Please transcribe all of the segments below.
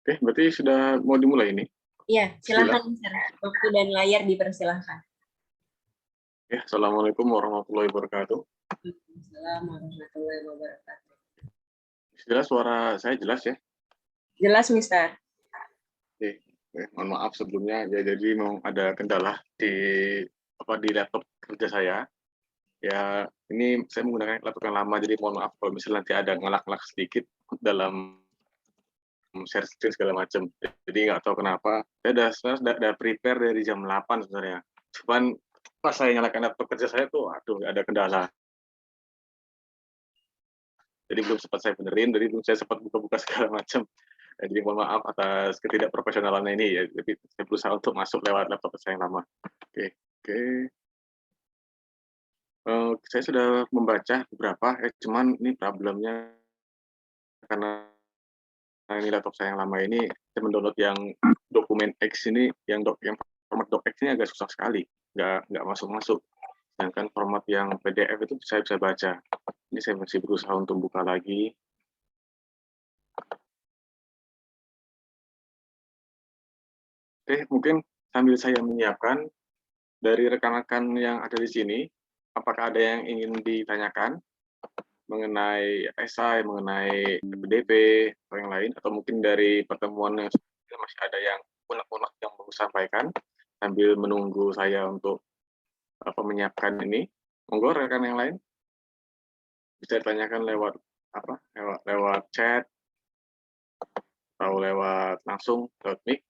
Oke, berarti sudah mau dimulai ini. Iya, Bismillah. silakan, Mister. Waktu dan layar dipersilahkan. Ya, Assalamualaikum warahmatullahi wabarakatuh. Assalamualaikum warahmatullahi wabarakatuh. Bismillah, suara saya jelas ya? Jelas, Mister. Oke, mohon maaf sebelumnya. Ya, jadi memang ada kendala di laptop kerja saya. Ya, ini saya menggunakan laptop yang lama, jadi mohon maaf kalau misalnya nanti ada ngelak-ngelak sedikit dalam share screen segala macam. Jadi nggak tahu kenapa. Saya sudah prepare dari jam 8 sebenarnya. Cuman pas saya nyalakan laptop kerja saya tuh, aduh ada kendala. Jadi belum sempat saya benerin, jadi belum saya sempat buka-buka segala macam. Jadi mohon maaf atas ketidakprofesionalannya ini ya. Jadi saya berusaha untuk masuk lewat laptop saya yang lama. Oke, oke. Saya sudah membaca beberapa, cuman ini problemnya karena ini laptop saya yang lama ini, saya mendownload yang dokumen X ini, yang format docx ini agak susah sekali, nggak masuk-masuk. Sedangkan format yang PDF itu saya bisa baca. Ini saya masih berusaha untuk buka lagi. Oke, mungkin sambil saya menyiapkan, dari rekan-rekan yang ada di sini, apakah ada yang ingin ditanyakan mengenai esai, mengenai PDP, atau yang lain, atau mungkin dari pertemuan yang masih ada yang unek-unek yang mau sampaikan, sambil menunggu saya untuk menyiapkan ini. Monggo rekan yang lain bisa ditanyakan lewat lewat chat atau lewat langsung lewat mic.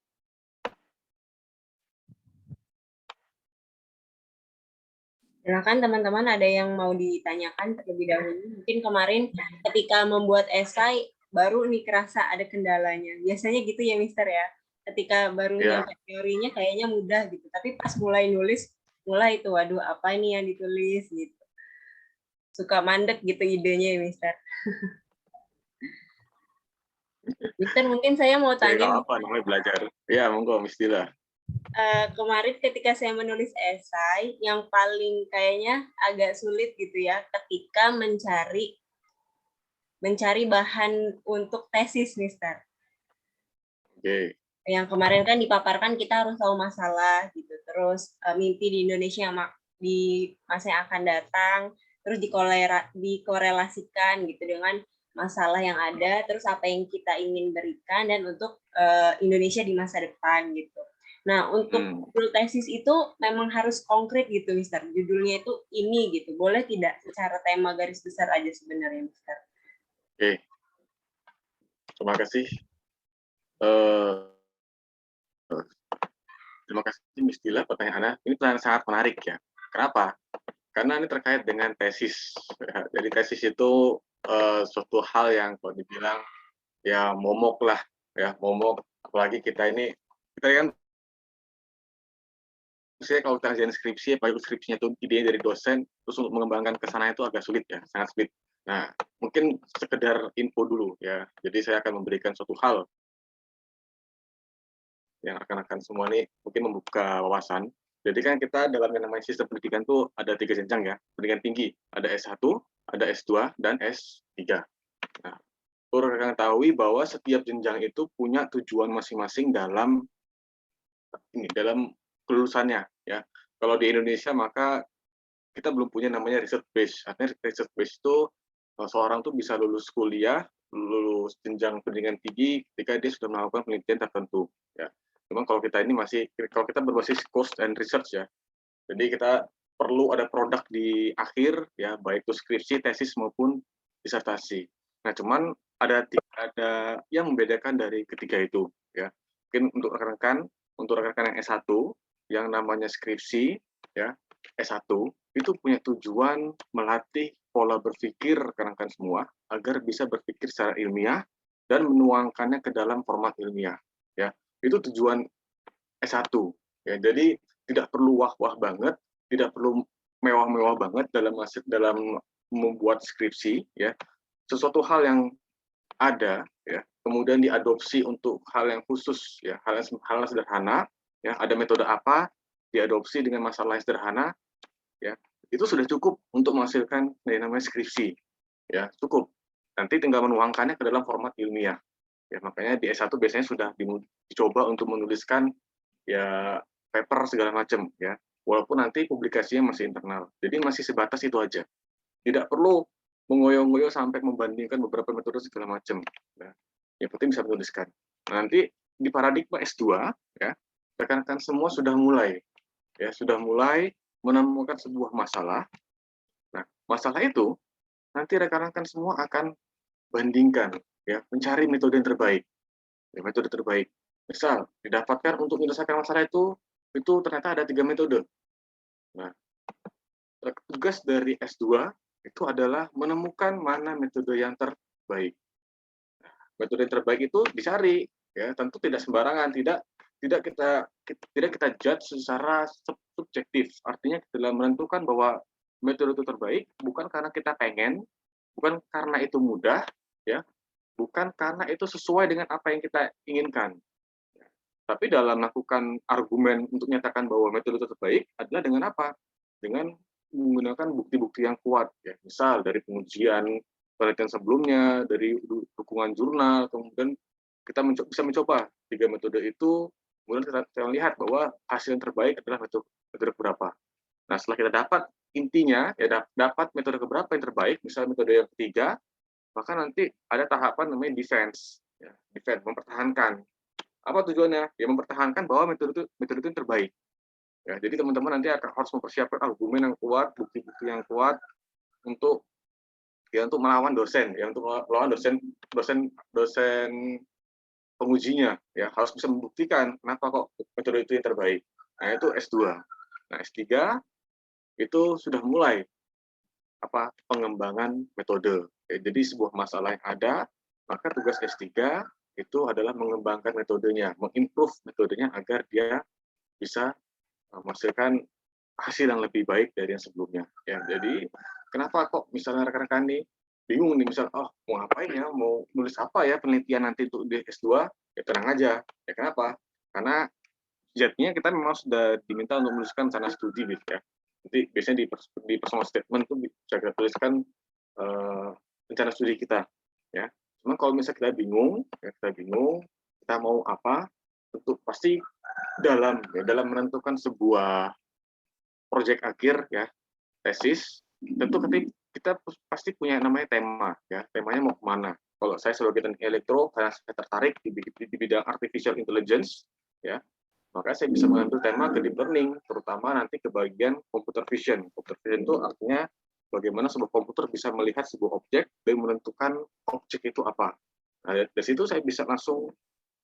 Silakan teman-teman, ada yang mau ditanyakan terlebih dahulu. Mungkin kemarin ketika membuat esai baru nih kerasa ada kendalanya. Biasanya gitu ya, Mister ya. Ketika baru Ya, nyampe teorinya kayaknya mudah gitu, tapi pas mulai nulis, mulai itu, waduh apa ini yang ditulis gitu. Suka mandek gitu idenya ya, Mister. Mister, mungkin saya mau tanya, nggak apa namanya belajar. Ya, monggo, Bismillah. Kemarin ketika saya menulis esai, yang paling kayaknya agak sulit gitu ya, ketika mencari bahan untuk tesis, Mister. Oke. Yang kemarin kan dipaparkan kita harus tahu masalah gitu, terus mimpi di Indonesia di masa yang akan datang, terus dikorelasikan gitu dengan masalah yang ada, terus apa yang kita ingin berikan dan untuk Indonesia di masa depan gitu. Nah, untuk judul tesis itu memang harus konkret gitu, Mister. Judulnya itu ini gitu. Boleh tidak secara tema garis besar aja sebenarnya, Mister? Oke. Terima kasih. Uh, Terima kasih, Bismillah, pertanyaannya. Ini pertanyaan sangat menarik ya. Kenapa? Karena ini terkait dengan tesis. Ya. Jadi tesis itu suatu hal yang kalau dibilang ya momok lah, ya momok. Apalagi kita kan misalnya kalau kita ngerjain skripsi, apalagi skripsinya itu idenya dari dosen, terus untuk mengembangkan ke sana itu agak sulit ya, sangat sulit. Nah, mungkin sekedar info dulu ya. Jadi saya akan memberikan suatu hal yang rekan-rekan semua ini mungkin membuka wawasan. Jadi kan kita dalam yang namanya sistem pendidikan tuh ada 3 jenjang ya, pendidikan tinggi. Ada S1, ada S2, dan S3. Nah, perlu rekan ketahui bahwa setiap jenjang itu punya tujuan masing-masing dalam kelulusannya ya. Kalau di Indonesia maka kita belum punya namanya research base. Artinya research base itu seorang tuh bisa lulus kuliah, lulus jenjang pendidikan tinggi ketika dia sudah melakukan penelitian tertentu. Ya. Cuman kalau kita berbasis cost and research ya. Jadi kita perlu ada produk di akhir ya, baik itu skripsi, tesis maupun disertasi. Nah, cuman ada yang membedakan dari ketiga itu ya. Mungkin untuk rekan-rekan yang S1 yang namanya skripsi ya, S1 itu punya tujuan melatih pola berpikir rekan-rekan semua agar bisa berpikir secara ilmiah dan menuangkannya ke dalam format ilmiah ya. Itu tujuan S1 ya. Jadi tidak perlu wah-wah banget, tidak perlu mewah-mewah banget dalam membuat skripsi ya. Sesuatu hal yang ada ya, kemudian diadopsi untuk hal yang khusus ya, hal yang sederhana ya, ada metode apa, diadopsi dengan masalah yang sederhana ya, itu sudah cukup untuk menghasilkan yang namanya skripsi ya, cukup. Nanti tinggal menuangkannya ke dalam format ilmiah. Ya, makanya di S1 biasanya sudah dicoba untuk menuliskan ya paper segala macam ya. Walaupun nanti publikasinya masih internal. Jadi masih sebatas itu aja. Tidak perlu mengoyo-ngoyo sampai membandingkan beberapa metode segala macam. Ya. Yang penting bisa menuliskan. Nah, nanti di paradigma S2 ya, rekan-rekan semua sudah mulai menemukan sebuah masalah. Nah, masalah itu nanti rekan-rekan semua akan bandingkan ya, mencari metode yang terbaik. Ya, metode terbaik. Misal, didapatkan untuk menyelesaikan masalah itu ternyata ada 3 metode. Nah, tugas dari S2 itu adalah menemukan mana metode yang terbaik. Metode yang terbaik itu dicari, ya tentu tidak sembarangan, tidak kita judge secara subjektif. Artinya dalam menentukan bahwa metode itu terbaik bukan karena kita pengen, bukan karena itu mudah, ya, bukan karena itu sesuai dengan apa yang kita inginkan. Tapi dalam melakukan argumen untuk menyatakan bahwa metode itu terbaik adalah dengan apa? Dengan menggunakan bukti-bukti yang kuat, ya. Misal dari pengujian penelitian sebelumnya, dari dukungan jurnal, kemudian kita bisa mencoba 3 metode itu, kemudian kita melihat bahwa hasil yang terbaik adalah metode berapa. Nah, setelah kita dapat intinya, ya dapat metode keberapa yang terbaik, misalnya metode yang ketiga, maka nanti ada tahapan namanya defense, ya, defense, mempertahankan. Apa tujuannya? Ya mempertahankan bahwa metode itu yang terbaik. Ya, jadi teman-teman nanti harus mempersiapkan argumen yang kuat, bukti-bukti yang kuat untuk untuk melawan dosen, ya untuk melawan dosen pengujinya, ya harus bisa membuktikan kenapa kok metode itu yang terbaik. Nah, itu S2. Nah, S3 itu sudah mulai pengembangan metode. Jadi sebuah masalah yang ada, maka tugas S3 itu adalah mengembangkan metodenya, mengimprove metodenya agar dia bisa menghasilkan hasil yang lebih baik dari yang sebelumnya. Ya, jadi kenapa kok misalnya rekan-rekan nih bingung nih, misal, oh mau ngapain ya, mau nulis apa ya penelitian nanti untuk di S2, ya tenang aja. Ya kenapa? Karena sejatinya kita memang sudah diminta untuk menuliskan rencana studi gitu ya. Jadi biasanya di personal statement itu bisa kita tuliskan rencana studi kita. Ya. Cuma kalau misalnya kita bingung, kita mau apa, tentu pasti dalam menentukan sebuah proyek akhir ya, tesis, tentu kita pasti punya namanya tema ya, temanya mau kemana. Kalau saya sebagai teknik elektro, karena saya tertarik di bidang artificial intelligence ya, maka saya bisa mengambil tema ke deep learning, terutama nanti ke bagian computer vision. Computer vision itu artinya bagaimana sebuah komputer bisa melihat sebuah objek dan menentukan objek itu apa. Nah, dari situ saya bisa langsung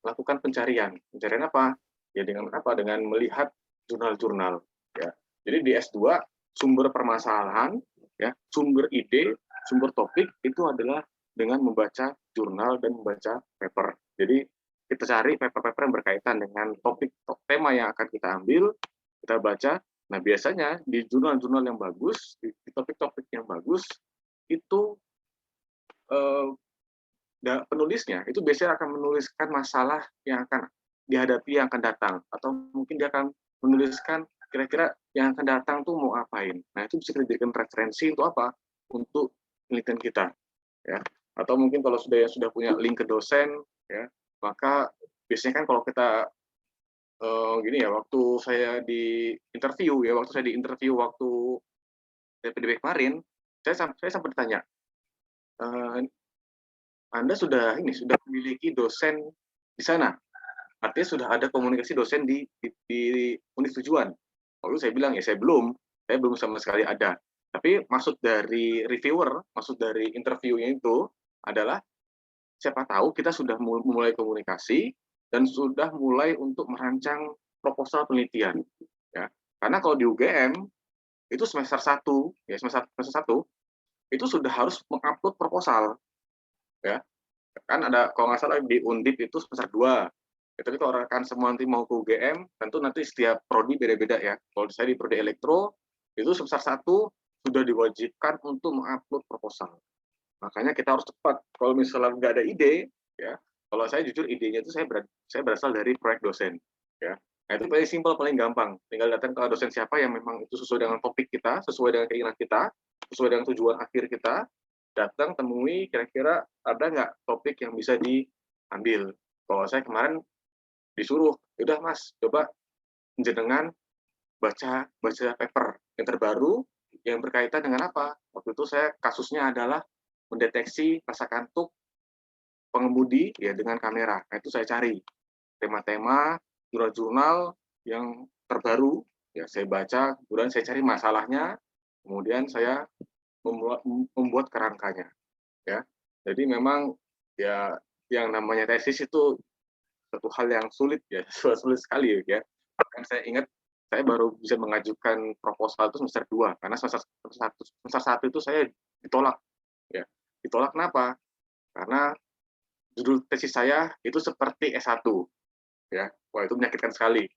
lakukan pencarian. Pencarian apa? Ya dengan apa? Dengan melihat jurnal-jurnal. Ya. Jadi di S2 sumber permasalahan, ya, sumber ide, sumber topik itu adalah dengan membaca jurnal dan membaca paper. Jadi kita cari paper-paper yang berkaitan dengan tema yang akan kita ambil, kita baca. Nah, biasanya di jurnal-jurnal yang bagus, di topik-topik yang bagus, itu penulisnya itu biasanya akan menuliskan masalah yang akan dihadapi yang akan datang, atau mungkin dia akan menuliskan kira-kira yang akan datang tuh mau apain. Nah, itu bisa dijadikan referensi untuk apa? Untuk penelitian kita, ya. Atau mungkin kalau sudah punya link ke dosen, ya, maka biasanya kan kalau kita gini ya, waktu saya di interview waktu PDB kemarin, saya sempat bertanya, Anda sudah memiliki dosen di sana, artinya sudah ada komunikasi dosen di univ tujuan. Lalu saya bilang, ya saya belum sama sekali ada. Tapi maksud dari reviewer, maksud dari interviewnya itu adalah siapa tahu kita sudah mulai komunikasi dan sudah mulai untuk merancang proposal penelitian. Ya. Karena kalau di UGM itu semester 1, ya semester 1 itu sudah harus mengupload proposal. Ya. Kan ada kalau nggak salah di Undip itu semester 2. Ya, tapi kalau rekan semua nanti mau ke UGM, tentu nanti setiap prodi beda-beda ya. Kalau saya di prodi elektro, itu semester 1 sudah diwajibkan untuk mengupload proposal. Makanya kita harus cepat. Kalau misalnya nggak ada ide, ya, kalau saya jujur idenya itu saya berasal dari proyek dosen. Ya. Nah, itu paling simpel, paling gampang. Tinggal datang ke dosen siapa yang memang itu sesuai dengan topik kita, sesuai dengan keinginan kita, sesuai dengan tujuan akhir kita, datang temui kira-kira ada nggak topik yang bisa ambil. Kalau saya kemarin disuruh, "Udah Mas, coba jenengan baca baca paper yang terbaru yang berkaitan dengan apa?" Waktu itu saya kasusnya adalah mendeteksi rasa kantuk pengemudi ya dengan kamera. Nah, itu saya cari tema-tema jurnal-jurnal yang terbaru, ya saya baca, kemudian saya cari masalahnya, kemudian saya membuat kerangkanya, ya. Jadi memang ya yang namanya tesis itu satu hal yang sulit ya, sulit sekali ya. Bahkan saya ingat saya baru bisa mengajukan proposal itu semester 2 karena semester 1 itu saya ditolak ya. Ditolak kenapa? Karena judul tesis saya itu seperti S1 ya. Wah, itu menyakitkan sekali.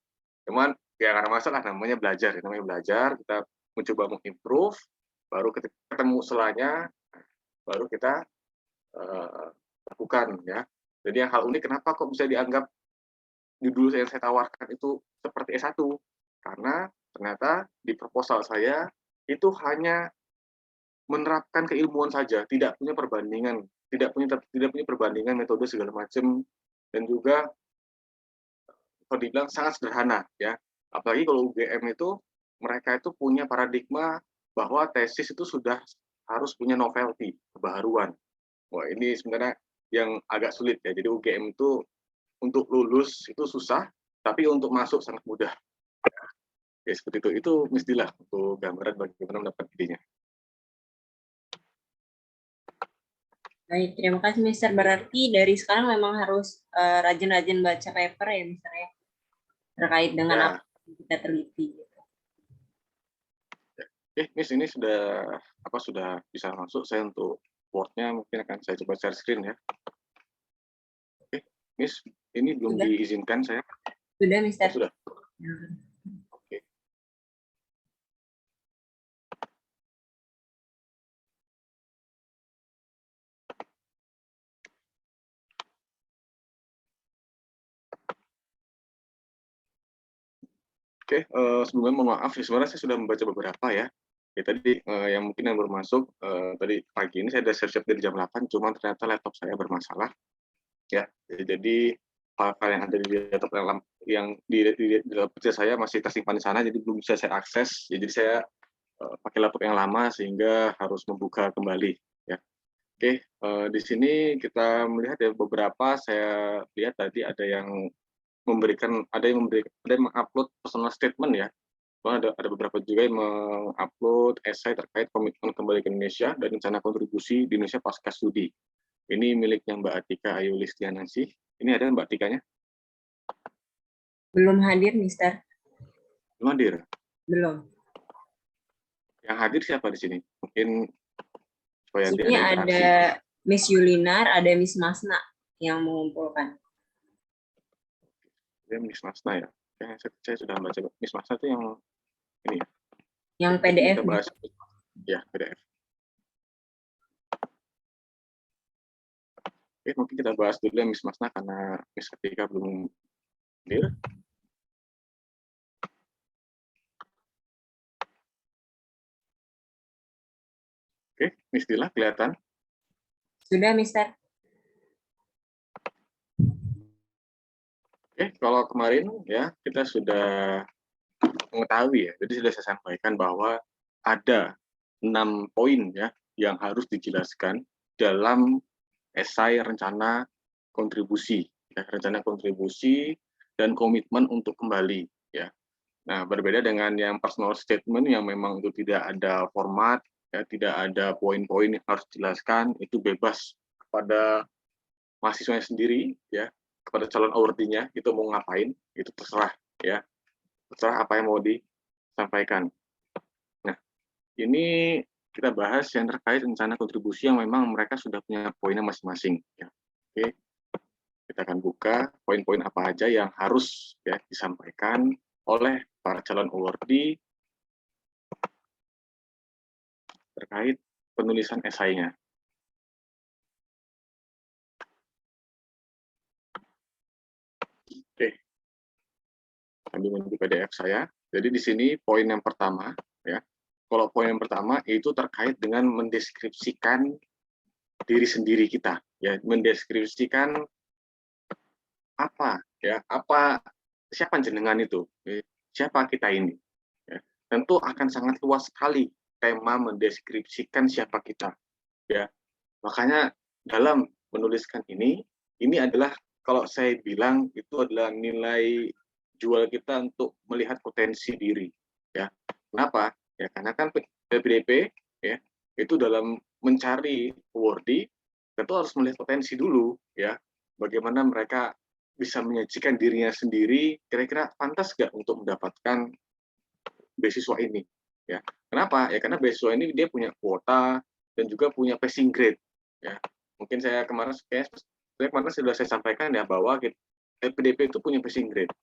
Cuman ya karena masalah namanya belajar, kita mencoba mengimprove, baru ketika ketemu celahnya, baru kita lakukan ya. Jadi yang hal unik kenapa kok bisa dianggap judul yang saya tawarkan itu seperti S1? Karena ternyata di proposal saya itu hanya menerapkan keilmuan saja, tidak punya perbandingan, tidak punya perbandingan metode segala macam, dan juga kalau dibilang sangat sederhana ya. Apalagi kalau UGM itu mereka itu punya paradigma bahwa tesis itu sudah harus punya novelty, kebaharuan. Wah, ini sebenarnya yang agak sulit ya. Jadi UGM itu untuk lulus itu susah, tapi untuk masuk sangat mudah. Ya seperti itu. Itu mestilah untuk gambaran bagaimana mendapat idenya. Baik, terima kasih Mister. Berarti dari sekarang memang harus rajin-rajin baca paper ya Mister ya, terkait dengan Ya, apa yang kita teliti. Miss ini sudah bisa masuk. Saya untuk Word-nya mungkin akan saya coba share screen ya. Oke, Miss, ini belum Sudah, diizinkan saya. sudah Oh, Mister. sudah. Oke. Oke, sebelumnya mohon maaf, sebenarnya saya sudah membaca beberapa ya. Ya tadi yang mungkin yang baru masuk tadi pagi ini saya sudah siap-siap dari jam 8, cuma ternyata laptop saya bermasalah. Ya, jadi file-file yang ada di laptop yang di laptop kerja saya masih tersimpan di sana, jadi belum bisa saya akses. Ya, jadi saya pakai laptop yang lama sehingga harus membuka kembali. Ya, oke. Di sini kita melihat ya beberapa saya lihat tadi ada yang mengupload personal statement ya. Ada beberapa juga yang mengupload esai terkait komitmen kembali ke Indonesia dan rencana kontribusi di Indonesia pasca studi. Ini miliknya Mbak Atika Ayu Listianasih. Ini ada Mbak Atikanya? Belum hadir Mister. Belum hadir. Belum. Yang hadir siapa di sini? Mungkin supaya nanti Sini ada interaksi. ada Miss Yulinar, ada Miss Masna yang mengumpulkan. Ya, Miss Masna ya. Saya sudah baca Miss Masna itu yang ini ya. Yang Mungkin PDF. kita bahas ya PDF. Oke, mungkin kita bahas dulu ya Miss Masna karena Miss Atika belum hadir. Oke, Miss Dila kelihatan? Sudah Mister. Oke, kalau kemarin ya kita sudah mengetahui ya, jadi sudah saya sampaikan bahwa ada 6 poin ya yang harus dijelaskan dalam esai rencana kontribusi, ya, rencana kontribusi dan komitmen untuk kembali ya. Nah, berbeda dengan yang personal statement yang memang itu tidak ada format, ya, tidak ada poin-poin yang harus dijelaskan, itu bebas kepada mahasiswanya sendiri ya, kepada calon awardee-nya itu mau ngapain, itu terserah ya. Terserah apa yang mau disampaikan. Nah, ini kita bahas yang terkait rencana kontribusi yang memang mereka sudah punya poinnya masing-masing ya. Oke, kita akan buka poin-poin apa aja yang harus ya disampaikan oleh para calon awardee terkait penulisan esainya. Oke, sambil menunggu PDF saya. Jadi di sini poin yang pertama ya. Kalau poin yang pertama itu terkait dengan mendeskripsikan diri sendiri kita ya, mendeskripsikan apa siapa jenengan itu, siapa kita ini, ya. Tentu akan sangat luas sekali tema mendeskripsikan siapa kita, ya. Makanya dalam menuliskan ini adalah kalau saya bilang itu adalah nilai jual kita untuk melihat potensi diri, ya. Kenapa? Ya karena kan PDP, ya, itu dalam mencari awardee tentu harus melihat potensi dulu, ya. Bagaimana mereka bisa menyajikan dirinya sendiri, kira-kira pantas nggak untuk mendapatkan beasiswa ini, ya. Kenapa? Ya karena beasiswa ini dia punya kuota dan juga punya passing grade, ya. Mungkin saya kemarin sudah saya sampaikan ya bahwa LPDP itu punya passing grade.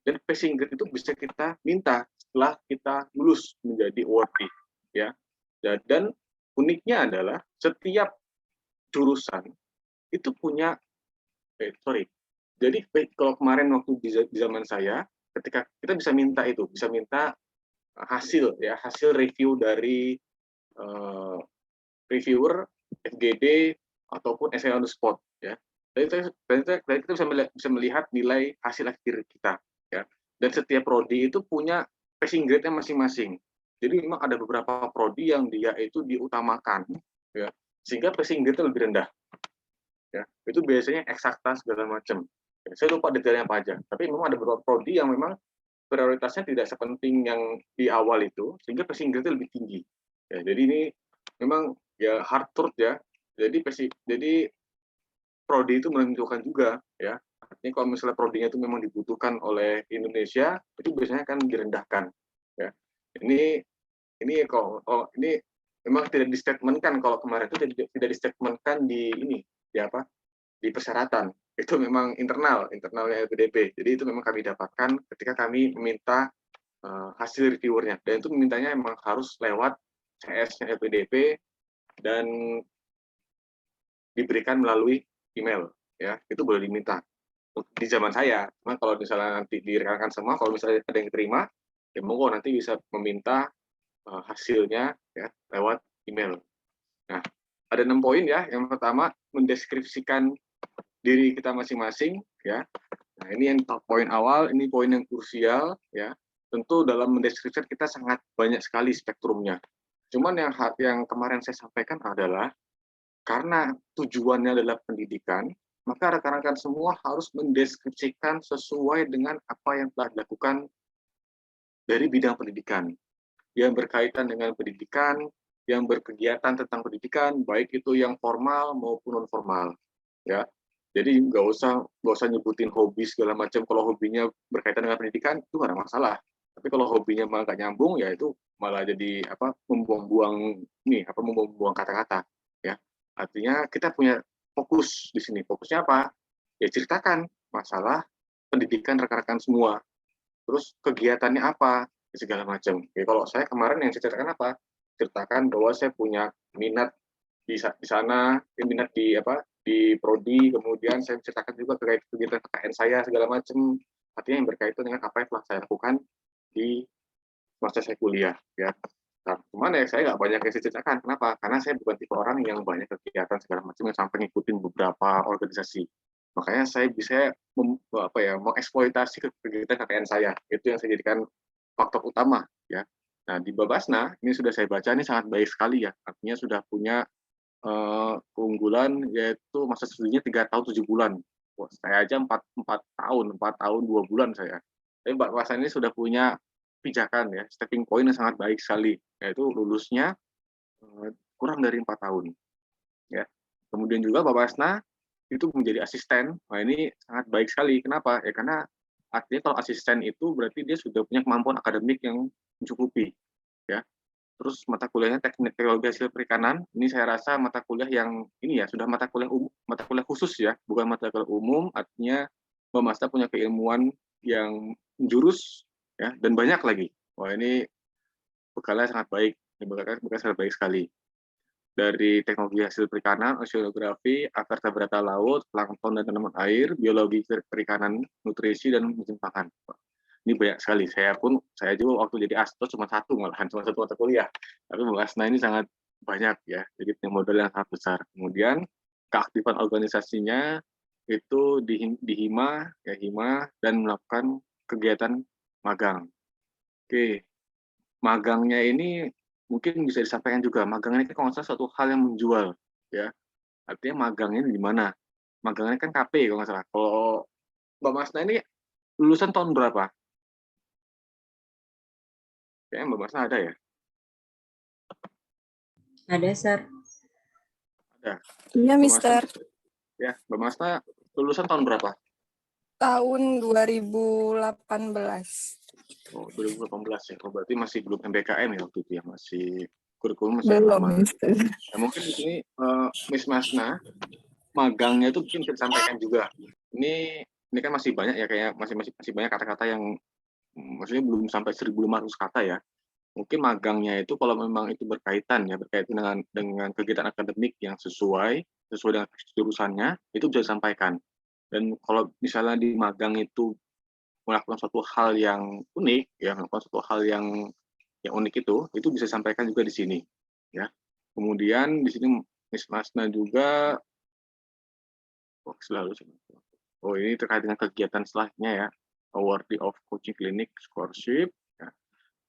Dan passing grade itu bisa kita minta setelah kita lulus menjadi awardee, ya. Dan uniknya adalah setiap jurusan itu punya jadi kalau kemarin waktu di zaman saya, ketika kita bisa minta bisa minta hasil review dari uh, reviewer, FGD ataupun essay on the spot, ya. Dan kita bisa melihat nilai hasil akhir kita, ya. Dan setiap prodi itu punya passing grade-nya masing-masing. Jadi memang ada beberapa prodi yang dia itu diutamakan, ya, sehingga passing grade-nya lebih rendah, ya. Itu biasanya eksakta segala macam. Ya, saya lupa detailnya apa aja, tapi memang ada beberapa prodi yang memang prioritasnya tidak sepenting yang di awal itu, sehingga passing grade-nya lebih tinggi. Ya, jadi ini memang ya hard truth, ya. Jadi prodi itu menentukan juga, ya. Artinya kalau misalnya prodinya itu memang dibutuhkan oleh Indonesia, itu biasanya kan direndahkan, ya. Ini memang tidak distatementkan kalau kemarin itu tidak distatementkan di persyaratan. Itu memang internalnya LPDP. Jadi itu memang kami dapatkan ketika kami meminta hasil reviewernya, dan itu memintanya memang harus lewat CS-nya LPDP dan diberikan melalui email, ya. Itu boleh diminta di zaman saya. Cuma kalau misalnya nanti direkankan semua, kalau misalnya ada yang terima, ya monggo nanti bisa meminta hasilnya, ya, lewat email. Nah, ada 6 poin, ya. Yang pertama, mendeskripsikan diri kita masing-masing, ya. Nah, ini yang poin awal, ini poin yang krusial, ya. Tentu dalam mendeskripsikan kita sangat banyak sekali spektrumnya. Cuman yang kemarin saya sampaikan adalah karena tujuannya adalah pendidikan, maka rekan-rekan semua harus mendeskripsikan sesuai dengan apa yang telah dilakukan dari bidang pendidikan, yang berkaitan dengan pendidikan, yang berkegiatan tentang pendidikan, baik itu yang formal maupun non formal, ya. Jadi nggak usah nyebutin hobi segala macam. Kalau hobinya berkaitan dengan pendidikan itu nggak ada masalah. Tapi kalau hobinya malah nggak nyambung, ya itu malah jadi membuang-buang kata-kata, ya. Artinya kita punya fokus di sini. Fokusnya apa? Ya ceritakan masalah pendidikan rekan-rekan semua. Terus kegiatannya apa? Segala macam. Ya, kalau saya kemarin yang saya ceritakan apa? Ceritakan bahwa saya punya minat di sana, minat di prodi, kemudian saya ceritakan juga terkait kegiatan KKN saya segala macam. Artinya yang berkaitan dengan apa yang telah saya lakukan di masa saya kuliah, ya. Nah, cuman ya saya nggak banyak yang saya ceritakan. Kenapa? Karena saya bukan tipe orang yang banyak kegiatan segala macam yang sampai ngikutin beberapa organisasi. Makanya saya bisa mengeksploitasi kegiatan KKN saya. Itu yang saya jadikan faktor utama, ya. Nah, di Babasna ini sudah saya baca, ini sangat baik sekali, ya. Artinya sudah punya keunggulan, yaitu masa studinya 3 tahun 7 bulan. Wah, saya aja 4 tahun 2 bulan saya. Tapi Babasna ini sudah punya pijakan, ya, stepping point yang sangat baik sekali, yaitu lulusnya kurang dari 4 tahun, ya. Kemudian juga Babasna itu menjadi asisten. Nah, ini sangat baik sekali. Kenapa? Ya karena artinya kalau asisten itu berarti dia sudah punya kemampuan akademik yang mencukupi, ya. Terus mata kuliahnya teknologi hasil perikanan. Ini saya rasa mata kuliah yang ini, ya, sudah mata kuliah khusus, ya, bukan mata kuliah umum. Artinya Babasna punya keilmuan yang menjurus, ya, dan banyak lagi. Wah, ini bekalnya sangat baik. Bekalnya sangat baik sekali. Dari teknologi hasil perikanan, oceanografi, vertebrata laut, plankton dan tanaman air, biologi perikanan, nutrisi, dan mesin pangan. Ini banyak sekali. Saya juga waktu jadi ASTO cuma satu mata kuliah. Tapi Babasna ini sangat banyak, ya. Jadi punya modal yang sangat besar. Kemudian keaktifan organisasinya itu di Hima, ya Hima, dan melakukan kegiatan magang. Oke, magangnya ini mungkin bisa disampaikan juga, magang ini kan kalau nggak salah suatu hal yang menjual, ya. Artinya magangnya di mana? Magangnya kan KP kalau nggak salah. Kalau Mbak Masna ini lulusan tahun berapa? Kayaknya Mbak Masna ada ya? Ada, Sir. Ada. Iya, Mbak Masna, Mister. ya, Mbak Masna lulusan tahun berapa? Tahun 2018. Oh, 2018 ya. Oh, berarti masih belum MBKM ya waktu itu ya, masih kurikulum masih yang Belum, lama. Mister. Nah, mungkin di sini Miss Masna magangnya itu mungkin bisa disampaikan juga. Ini kan masih banyak ya, kayak masih banyak kata-kata yang maksudnya belum sampai 1.500 kata ya. Mungkin magangnya itu kalau memang itu berkaitan dengan kegiatan akademik yang sesuai dengan jurusannya, itu bisa disampaikan. Dan kalau misalnya di magang itu melakukan suatu hal yang unik, ya melakukan suatu hal yang unik itu bisa disampaikan juga di sini, ya. Kemudian di sini Miss Masna juga, ini terkait dengan kegiatan setelahnya ya, Awardee of Coaching Clinic Scholarship, ya.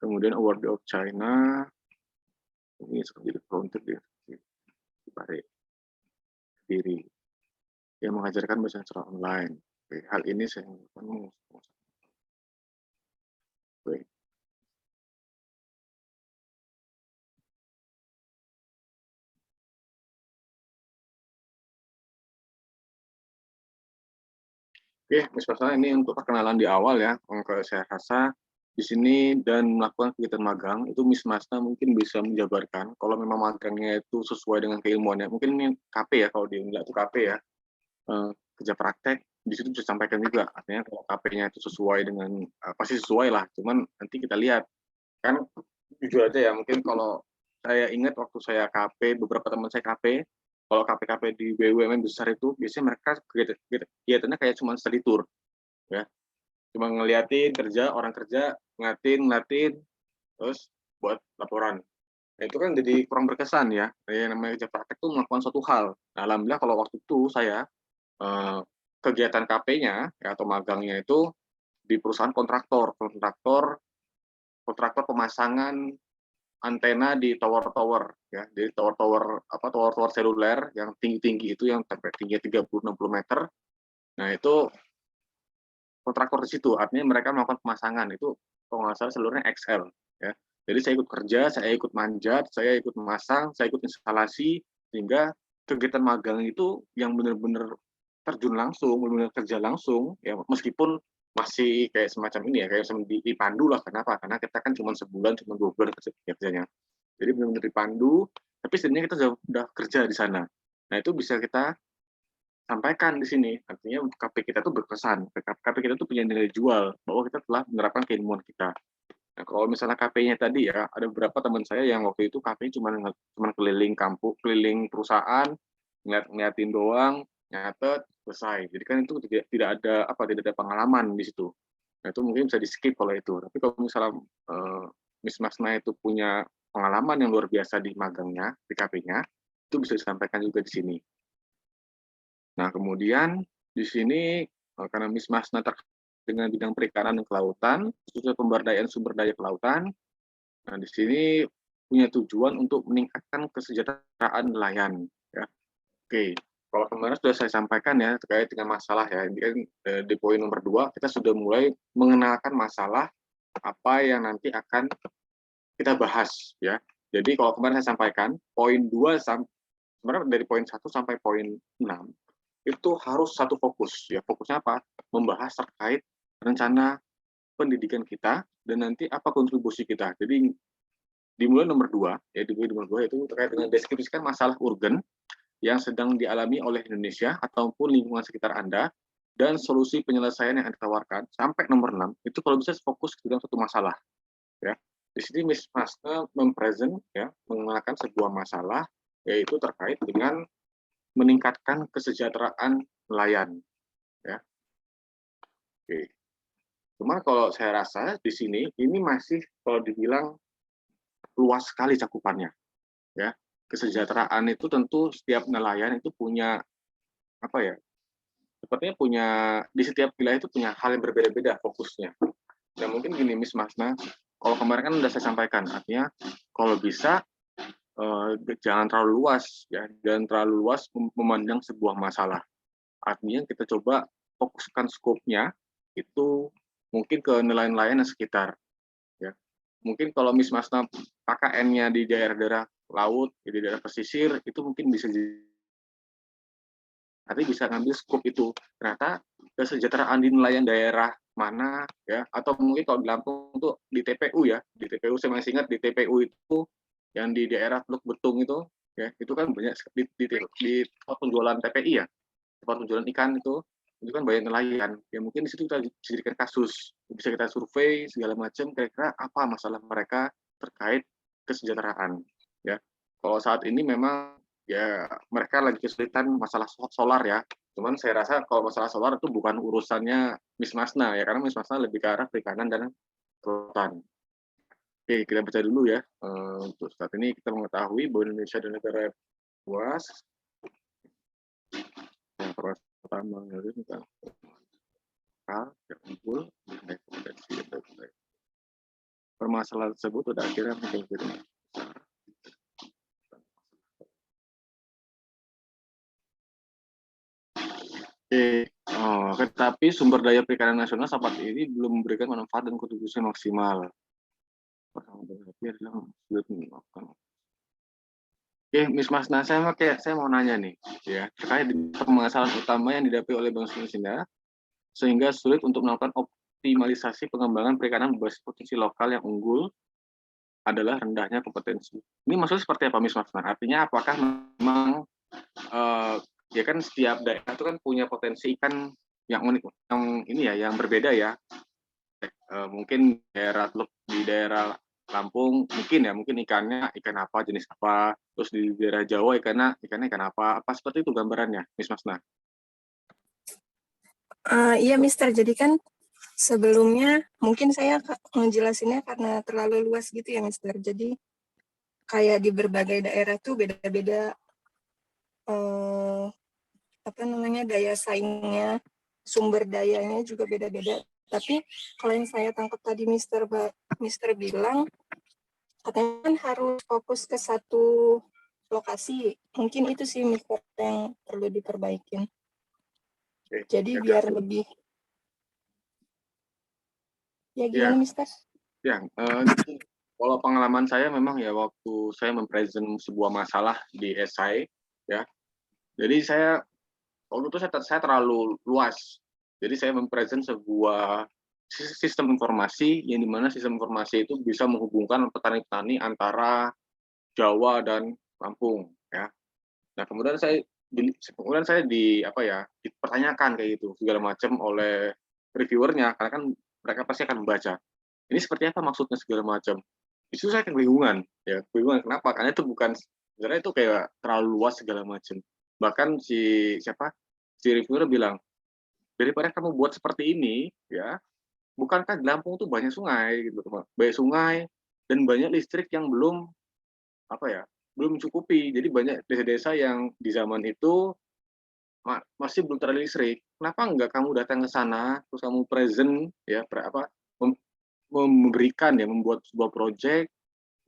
Kemudian Awardee of China, ini seperti di frontier di Pare diri, yang mengajarkan bahasa secara online. Oke, hal ini saya Oke. Oke, Miss Pasana, ini untuk perkenalan di awal ya. Kalau saya rasa di sini dan melakukan kegiatan magang, itu Miss Masna mungkin bisa menjabarkan kalau memang magangnya itu sesuai dengan keilmuannya. Mungkin ini KP ya, kalau di Unila itu KP ya, kerja praktek, di situ bisa disampaikan juga. Artinya kalau KP-nya itu sesuai dengan, pasti sesuai lah, cuman nanti kita lihat. Kan jujur aja ya, mungkin kalau saya ingat waktu saya KP, beberapa teman saya KP, kalau KP-KP di BUMN besar itu biasanya mereka kegiatannya kayak cuma study tour, ya. Cuma ngeliatin kerja, orang kerja, ngeliatin, terus buat laporan. Nah, itu kan jadi kurang berkesan ya. Yang namanya kerja praktek itu melakukan suatu hal. Nah, alhamdulillah kalau waktu itu saya kegiatan KP-nya ya, atau magangnya itu di perusahaan kontraktor pemasangan antena di tower-tower ya, di tower-tower seluler yang tinggi-tinggi itu yang sampai tingginya 30-60 meter. Nah, itu kontraktor di situ, artinya mereka melakukan pemasangan itu kalau nggak salah seluruhnya XL ya. Jadi saya ikut kerja, saya ikut manjat, saya ikut memasang, saya ikut instalasi, sehingga kegiatan magang itu yang benar-benar terjun langsung, benar-benar kerja langsung ya, meskipun masih kayak semacam ini ya, kayak dipandu lah. Kenapa? Karena kita kan cuma sebulan, cuma 2 bulan kerjanya. Jadi benar-benar dipandu, tapi sebenarnya kita sudah kerja di sana. Nah, itu bisa kita sampaikan di sini. Artinya KP kita tuh berkesan. KP kita tuh punya nilai jual bahwa kita telah menerapkan keilmuan kita. Nah, kalau misalnya KP-nya tadi ya, ada beberapa teman saya yang waktu itu KP-nya cuma keliling kampung, keliling perusahaan, ngeliatin doang, nyatet, selesai. Jadi kan itu tidak ada pengalaman di situ. Nah, itu mungkin bisa di-skip kalau itu. Tapi kalau misalnya Miss Masna itu punya pengalaman yang luar biasa di magangnya, di KP-nya, itu bisa disampaikan juga di sini. Nah, kemudian di sini karena Miss Masna terkait dengan bidang perikanan dan kelautan, khususnya pemberdayaan sumber daya kelautan. Nah, di sini punya tujuan untuk meningkatkan kesejahteraan nelayan. Ya. Oke, kalau kemarin sudah saya sampaikan ya terkait dengan masalah ya. Ini kan di poin nomor 2 kita sudah mulai mengenalkan masalah apa yang nanti akan kita bahas ya. Jadi kalau kemarin saya sampaikan poin 2 sebenarnya dari poin 1 sampai poin 6 itu harus satu fokus ya. Fokusnya apa? Membahas terkait rencana pendidikan kita dan nanti apa kontribusi kita. Jadi dimulai nomor 2 ya, dimulai nomor 2 itu terkait dengan deskripsikan masalah urgen yang sedang dialami oleh Indonesia ataupun lingkungan sekitar Anda dan solusi penyelesaian yang ditawarkan. Sampai nomor 6 itu kalau bisa fokus ke dalam satu masalah ya. Di sini Miss Masna mempresent ya, mengenalkan sebuah masalah yaitu terkait dengan meningkatkan kesejahteraan nelayan ya. Oke. Cuma kalau saya rasa di sini ini masih kalau dibilang luas sekali cakupannya ya. Kesejahteraan itu tentu setiap nelayan itu punya apa ya? sepertinya punya di setiap wilayah itu punya hal yang berbeda-beda fokusnya. Dan mungkin gini Miss Masna, kalau kemarin kan udah saya sampaikan, artinya kalau bisa jangan terlalu luas ya, jangan terlalu luas memandang sebuah masalah. Artinya kita coba fokuskan skopnya itu mungkin ke nelayan-nelayan yang sekitar ya. Mungkin kalau Miss Masna KKN-nya di daerah-daerah laut, di daerah pesisir itu mungkin bisa nanti bisa ngambil skop itu. Ternyata kesejahteraan di nelayan daerah mana ya, atau mungkin kalau di Lampung tuh di TPU ya, di TPU saya masih ingat di TPU itu yang di daerah Teluk Betung itu ya, itu kan banyak di tempat penjualan TPI ya, tempat penjualan ikan itu kan banyak nelayan. Ya mungkin di situ kita jadikan kasus, bisa kita survei segala macam kira-kira apa masalah mereka terkait kesejahteraan ya. Kalau saat ini memang ya mereka lagi kesulitan masalah solar ya. Cuman saya rasa kalau masalah solar itu bukan urusannya Miss Masna ya, karena Miss Masna lebih ke arah perikanan dan kelautan. Oke, kita baca dulu ya. Untuk saat ini kita mengetahui bahwa Indonesia adalah negara yang luas. Yang pertama itu tentang yang unggul, kompetensi, permasalahan tersebut sudah akhirnya mungkin tetapi sumber daya perikanan nasional saat ini belum memberikan manfaat dan kontribusi maksimal. Oke, Miss Masna, saya mau nanya nih, ya terkait permasalahan utama yang dihadapi oleh Bangsa Indonesia sehingga sulit untuk melakukan optimalisasi pengembangan perikanan berbasis potensi lokal yang unggul adalah rendahnya kompetensi. Ini maksudnya seperti apa, Miss Masna? Artinya apakah memang ya kan setiap daerah itu kan punya potensi ikan yang unik, yang ini ya, yang berbeda ya. Mungkin di daerah Lampung mungkin ikannya ikan apa, jenis apa, terus di daerah Jawa ikannya ikan apa seperti itu gambarannya, Miss Masna? Iya, Mister. Jadi kan sebelumnya mungkin saya ngejelasinnya karena terlalu luas gitu ya, Mister. Jadi kayak di berbagai daerah tuh beda-beda daya saingnya, sumber dayanya juga beda-beda. Tapi kalau yang saya tangkap tadi Mister bilang katanya kan harus fokus ke satu lokasi. Mungkin itu sih Mister yang perlu diperbaikin. Jadi biar lebih ya gimana Mister? Ya, kalau pengalaman saya memang ya waktu saya mempresent sebuah masalah di esai ya. Jadi waktu itu saya terlalu luas. Jadi saya mempresent sebuah sistem informasi yang dimana sistem informasi itu bisa menghubungkan petani-petani antara Jawa dan Lampung ya. Nah kemudian saya dipertanyakan kayak gitu segala macam oleh reviewernya karena kan mereka pasti akan membaca ini seperti apa maksudnya segala macam. Itu saya kebingungan ya, kebingungan kenapa? Karena itu bukan sebenarnya itu kayak terlalu luas segala macam. Bahkan si reviewer bilang daripada kamu buat seperti ini ya, bukankah di Lampung tuh banyak sungai gitu, banyak sungai dan banyak listrik yang belum mencukupi. Jadi banyak desa-desa yang di zaman itu masih belum terlistrik. Kenapa enggak kamu datang ke sana, terus kamu present ya, memberikan ya, membuat sebuah proyek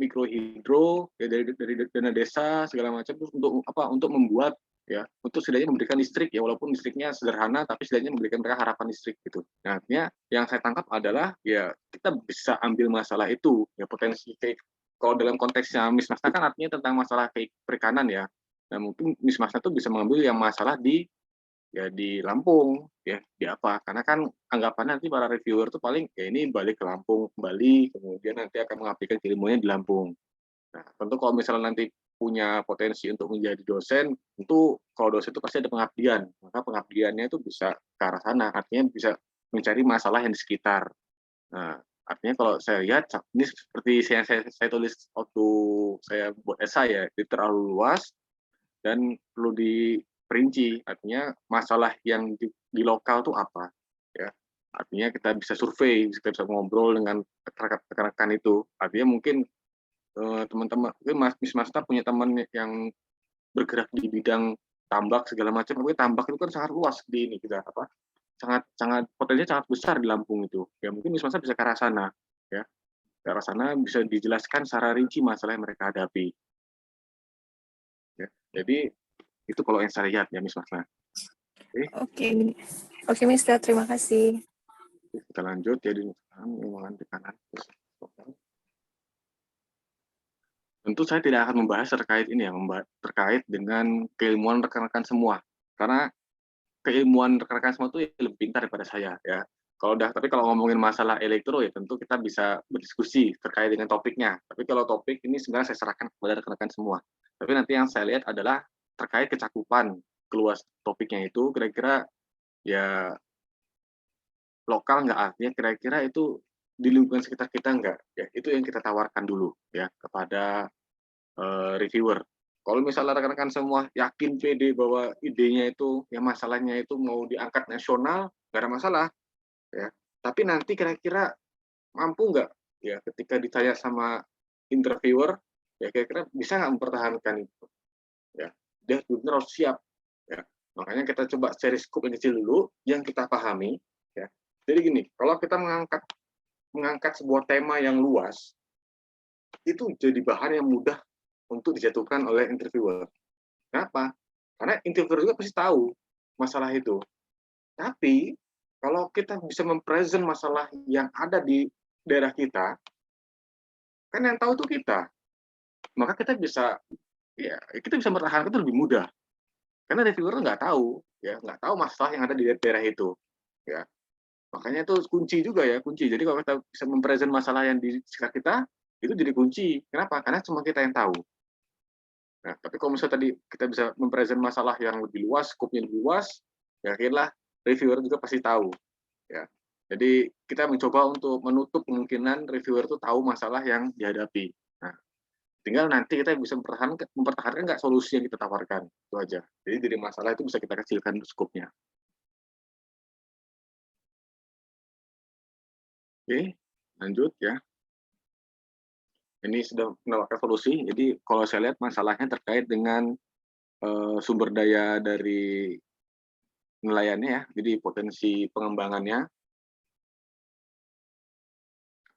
mikrohidro ya dari dana desa segala macam terus untuk membuat ya untuk setidaknya memberikan listrik ya walaupun listriknya sederhana tapi setidaknya memberikan mereka harapan listrik gitu. Nah, artinya yang saya tangkap adalah ya kita bisa ambil masalah itu ya potensi kayak kalau dalam konteksnya Miss Masna kan artinya tentang masalah kayak perikanan ya. Nah, mungkin Miss Masna tuh bisa mengambil yang masalah di Lampung ya di apa karena kan anggapan nanti para reviewer tuh paling ya ini balik ke Lampung kembali kemudian nanti akan mengaplikasikan ilmunya di Lampung. Nah tentu kalau misalnya nanti punya potensi untuk menjadi dosen tentu kalau dosen itu pasti ada pengabdian maka pengabdiannya itu bisa ke arah sana artinya bisa mencari masalah yang di sekitar. Nah artinya kalau saya lihat ini seperti saya tulis waktu saya buat esai ya itu terlalu luas dan perlu diperinci artinya masalah yang di lokal tuh apa ya artinya kita bisa survei kita bisa ngobrol dengan rekan-rekan itu artinya mungkin teman-teman Miss Masta punya teman yang bergerak di bidang tambak segala macam. Tapi tambak itu kan sangat luas di ini kita apa? Sangat potensinya sangat besar di Lampung itu. Ya mungkin Miss Masna bisa ke arah sana, ya. Ke arah sana bisa dijelaskan secara rinci masalah yang mereka hadapi. Ya. Jadi itu kalau yang saya lihat ya Miss Masna. Oke, oke Mister, terima kasih. Kita lanjut ya di kanan. Tentu saya tidak akan membahas terkait ini ya, terkait dengan keilmuan rekan-rekan semua. Karena keilmuan rekan-rekan semua itu lebih pintar daripada saya ya. Tapi kalau ngomongin masalah elektro ya tentu kita bisa berdiskusi terkait dengan topiknya. Tapi kalau topik ini sebenarnya saya serahkan kepada rekan-rekan semua. Tapi nanti yang saya lihat adalah terkait kecakupan keluas topiknya itu kira-kira ya lokal nggak, artinya kira-kira itu di lingkungan sekitar kita nggak ya, itu yang kita tawarkan dulu ya kepada reviewer. Kalau misalnya rekan-rekan semua yakin pede bahwa idenya itu ya masalahnya itu mau diangkat nasional, nggak ada masalah ya. Tapi nanti kira-kira mampu nggak ya ketika ditanya sama interviewer ya kira-kira bisa nggak mempertahankan itu ya. Dia benar harus siap ya. Makanya kita coba cari scope yang kecil dulu yang kita pahami ya. Jadi gini, kalau kita mengangkat sebuah tema yang luas itu jadi bahan yang mudah untuk dijatuhkan oleh interviewer. Kenapa? Karena interviewer juga pasti tahu masalah itu. Tapi kalau kita bisa mempresent masalah yang ada di daerah kita, kan yang tahu itu kita. Maka kita bisa mempertahankan itu lebih mudah. Karena reviewer nggak tahu, ya nggak tahu masalah yang ada di daerah itu. Ya, makanya itu kunci juga ya, kunci. Jadi kalau kita bisa mempresent masalah yang di sekitar kita, itu jadi kunci. Kenapa? Karena cuma kita yang tahu. Nah, tapi kalau misalnya tadi kita bisa mempresent masalah yang lebih luas, skopnya lebih luas, ya akhirnya reviewer juga pasti tahu. Ya. Jadi kita mencoba untuk menutup kemungkinan reviewer itu tahu masalah yang dihadapi. Nah, tinggal nanti kita bisa mempertahankan nggak solusi yang kita tawarkan. Itu aja. Jadi dari masalah itu bisa kita kecilkan skopnya. Oke, lanjut ya. Ini sudah menawarkan solusi. Jadi kalau saya lihat masalahnya terkait dengan sumber daya dari nelayannya ya, jadi potensi pengembangannya,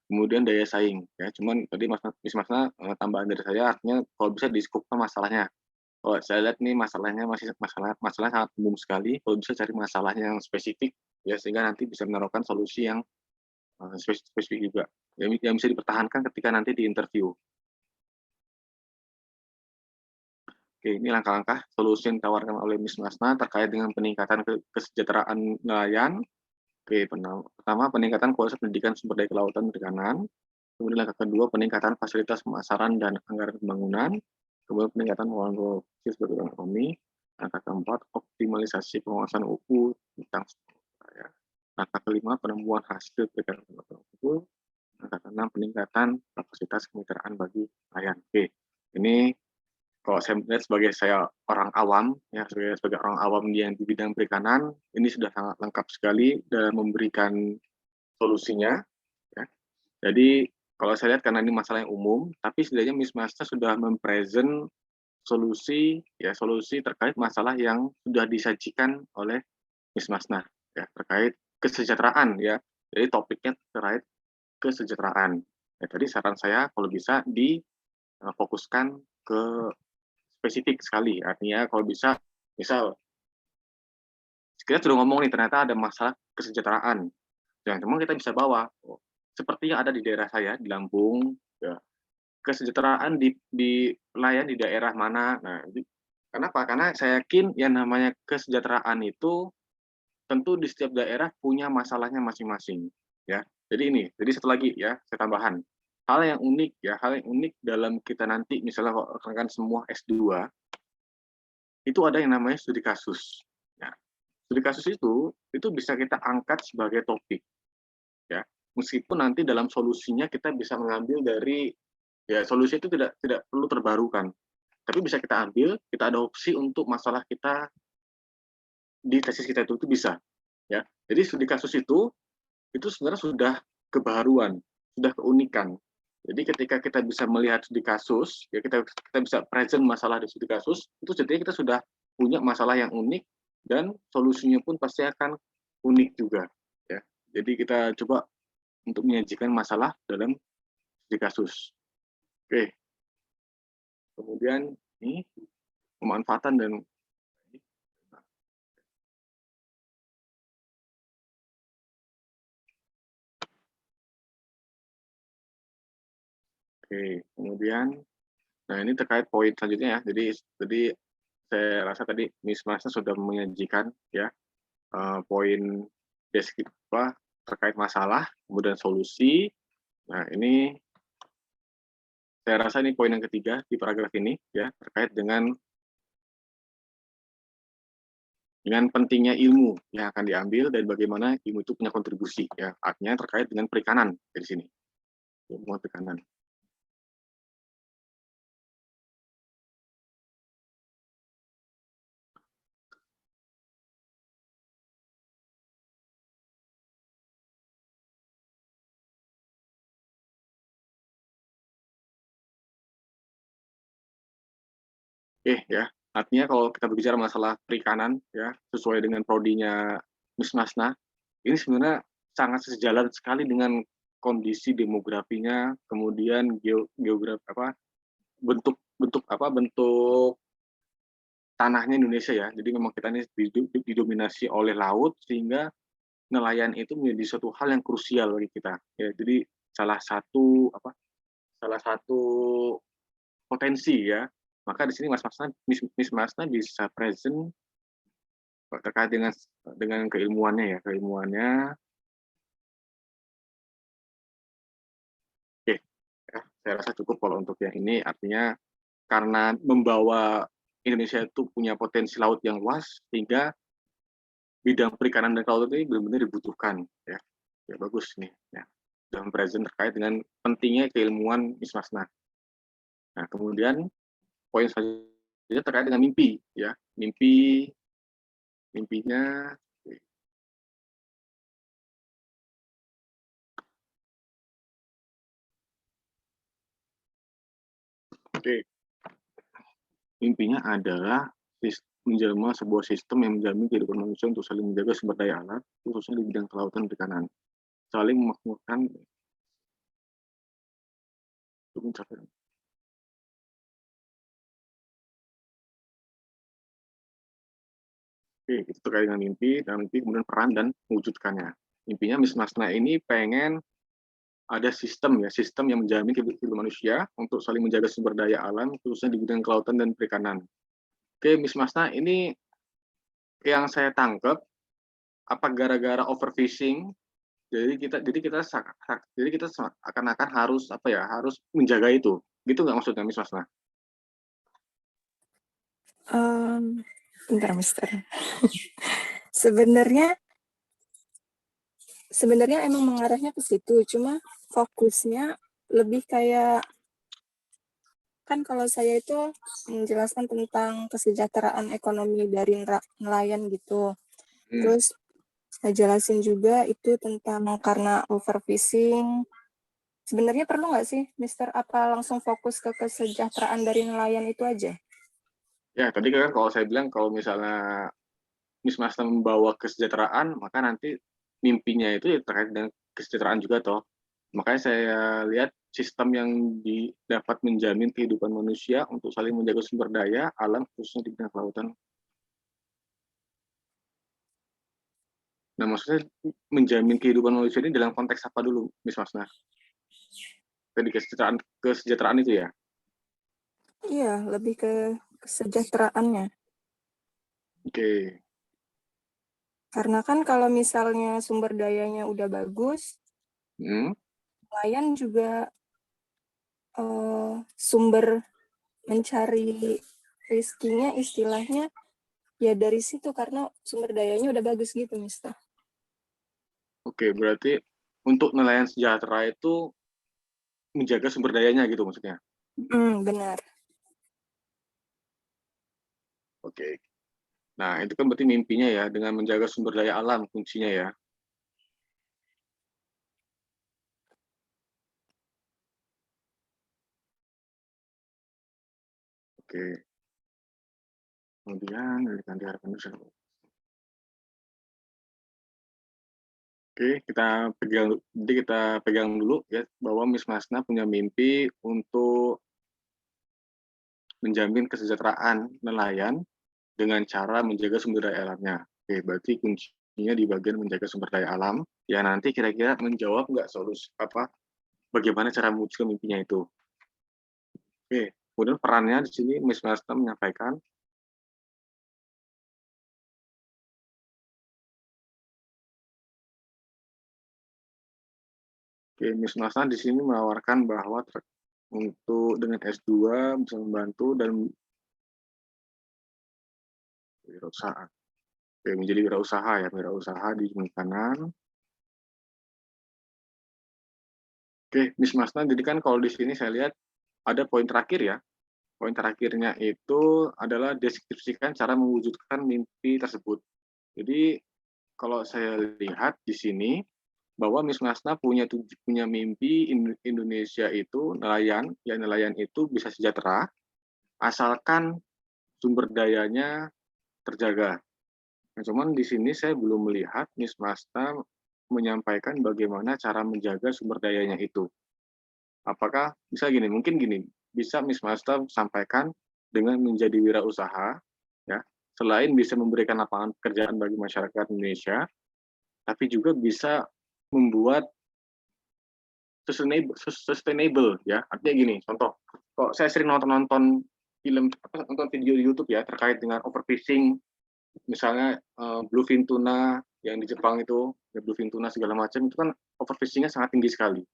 kemudian daya saing ya. Cuman tadi Miss Masna tambahan dari saya artinya kalau bisa di-scope masalahnya. Kalau saya lihat nih masalahnya masih masalah sangat umum sekali, kalau bisa cari masalahnya yang spesifik ya sehingga nanti bisa menaruhkan solusi yang spesifik juga. Yang bisa dipertahankan ketika nanti di interview. Oke, ini langkah-langkah solusi yang ditawarkan oleh Miss Masna terkait dengan peningkatan kesejahteraan nelayan. Oke, pertama peningkatan kualitas pendidikan sumber daya kelautan perikanan. Kemudian langkah kedua peningkatan fasilitas pemasaran dan anggaran pembangunan. Kemudian peningkatan pengelolaan produksi sebagai ekonomi. Langkah keempat optimalisasi pengawasan UU tentang ya. Langkah kelima penumbuhan hasil perikanan UU. Langkah keenam peningkatan kapasitas kemitraan bagi nelayan. Oke, ini kalau saya melihat sebagai saya orang awam, ya sebagai orang awam yang di bidang perikanan, ini sudah sangat lengkap sekali dalam memberikan solusinya. Ya. Jadi kalau saya lihat karena ini masalah yang umum, tapi setidaknya Miss Masna sudah mempresent solusi terkait masalah yang sudah disajikan oleh Miss Masna ya terkait kesejahteraan ya. Jadi topiknya terkait kesejahteraan. Ya, tadi saran saya kalau bisa difokuskan ke spesifik sekali. Artinya kalau bisa, misal kita sudah ngomong nih ternyata ada masalah kesejahteraan. Yang memang kita bisa bawa seperti yang ada di daerah saya di Lampung, ya, kesejahteraan di nelayan di daerah mana. Nah, kenapa? Karena saya yakin yang namanya kesejahteraan itu tentu di setiap daerah punya masalahnya masing-masing. Ya, jadi satu lagi ya, saya tambahan. Hal yang unik dalam kita nanti misalnya rekan-rekan semua S2 itu ada yang namanya studi kasus. Ya, studi kasus itu bisa kita angkat sebagai topik. Ya, meskipun nanti dalam solusinya kita bisa mengambil dari ya solusi itu tidak perlu terbarukan, tapi bisa kita ambil, kita adopsi untuk masalah kita di tesis kita itu bisa. Ya, jadi studi kasus itu sebenarnya sudah kebaruan, sudah keunikan. Jadi ketika kita bisa melihat studi kasus, ya kita bisa present masalah di studi kasus, itu jadinya kita sudah punya masalah yang unik dan solusinya pun pasti akan unik juga ya. Jadi kita coba untuk menyajikan masalah dalam studi kasus. Oke, kemudian ini pemanfaatan dan oke, kemudian nah ini terkait poin selanjutnya ya. Jadi saya rasa tadi Miss Masna sudah menyajikan ya poin terkait masalah, kemudian solusi. Nah, ini saya rasa ini poin yang ketiga di paragraf ini ya, terkait dengan pentingnya ilmu yang akan diambil dan bagaimana ilmu itu punya kontribusi ya. Artinya terkait dengan perikanan dari sini. Ilmu perikanan. Ya, artinya kalau kita berbicara masalah perikanan ya, sesuai dengan prodinya Miss Masna, ini sebenarnya sangat sejalan sekali dengan kondisi demografinya, kemudian geografi bentuk bentuk tanahnya Indonesia ya. Jadi memang kita ini didominasi oleh laut sehingga nelayan itu menjadi suatu hal yang krusial bagi kita. Ya, jadi salah satu salah satu potensi ya. Maka di sini Miss Masna bisa present terkait dengan keilmuannya ya, keilmuannya. Oke, ya, saya rasa cukup kalau untuk yang ini artinya karena membawa Indonesia itu punya potensi laut yang luas sehingga bidang perikanan dan kelautan ini benar-benar dibutuhkan ya. Ya bagus nih ya. Dan present terkait dengan pentingnya keilmuan Miss Masna. Nah, kemudian poin selanjutnya terkait dengan mimpi ya. Mimpinya oke. Mimpinya adalah menjelma sebuah sistem yang menjamin kehidupan manusia untuk saling menjaga sumber daya alam, khususnya di bidang kelautan dan perikanan. Saling memakmurkan untuk mencapai. Oke, itu terkait dengan mimpi, dan mimpi kemudian peran dan mewujudkannya. Intinya Miss Masna ini pengen ada sistem ya, sistem yang menjamin kehidupan manusia untuk saling menjaga sumber daya alam, khususnya di bidang kelautan dan perikanan. Oke, Miss Masna, ini yang saya tangkap apa gara-gara overfishing, jadi kita akan harus harus menjaga itu, gitu nggak maksudnya Miss Masna? Bentar, Mister. Sebenarnya emang mengarahnya ke situ, cuma fokusnya lebih kayak kan kalau saya itu menjelaskan tentang kesejahteraan ekonomi dari nelayan gitu. Terus saya jelasin juga itu tentang karena overfishing. Sebenarnya perlu nggak sih, Mister, apa langsung fokus ke kesejahteraan dari nelayan itu aja? Ya, tadi kan kalau saya bilang kalau misalnya Miss Masna membawa kesejahteraan, maka nanti mimpinya itu ya terkait dengan kesejahteraan juga toh. Makanya saya lihat sistem yang dapat menjamin kehidupan manusia untuk saling menjaga sumber daya alam khususnya di bidang kelautan. Nah, maksudnya menjamin kehidupan manusia ini dalam konteks apa dulu, Miss Masna? Tadi kesejahteraan itu ya? Iya, lebih ke kesejahteraannya. Oke. Karena kan kalau misalnya sumber dayanya udah bagus, nelayan juga sumber mencari rezekinya istilahnya ya dari situ karena sumber dayanya udah bagus gitu, Mister. Oke, berarti untuk nelayan sejahtera itu menjaga sumber dayanya gitu maksudnya? Benar. Oke. Nah, itu kan berarti mimpinya ya, dengan menjaga sumber daya alam kuncinya ya. Oke. Kemudian diharapkan bisa. Oke, kita pegang dulu ya bahwa Miss Masna punya mimpi untuk menjamin kesejahteraan nelayan dengan cara menjaga sumber daya alamnya. Oke, berarti kuncinya di bagian menjaga sumber daya alam. Ya nanti kira-kira menjawab nggak solusi apa bagaimana cara mewujudkan mimpinya itu. Oke, kemudian perannya di sini Miss Masna menyampaikan. Oke, Miss Masna di sini menawarkan bahwa untuk dengan S2 bisa membantu dan wirausaha. Oke, menjadi wirausaha di perikanan. Oke, Miss Masna, jadi kan kalau di sini saya lihat ada poin terakhir ya. Poin terakhirnya itu adalah deskripsikan cara mewujudkan mimpi tersebut. Jadi kalau saya lihat di sini bahwa Miss Masna punya mimpi Indonesia itu nelayan, ya nelayan itu bisa sejahtera asalkan sumber dayanya terjaga. Nah, cuman di sini saya belum melihat Miss Masna menyampaikan bagaimana cara menjaga sumber dayanya itu. Apakah bisa gini, mungkin gini, bisa Miss Masna sampaikan dengan menjadi wirausaha, ya, selain bisa memberikan lapangan pekerjaan bagi masyarakat Indonesia, tapi juga bisa membuat sustainable ya. Artinya gini, contoh, kok saya sering nonton nonton video di YouTube ya terkait dengan overfishing, misalnya bluefin tuna yang di Jepang itu, ya bluefin tuna segala macam itu kan overfishing-nya sangat tinggi sekali.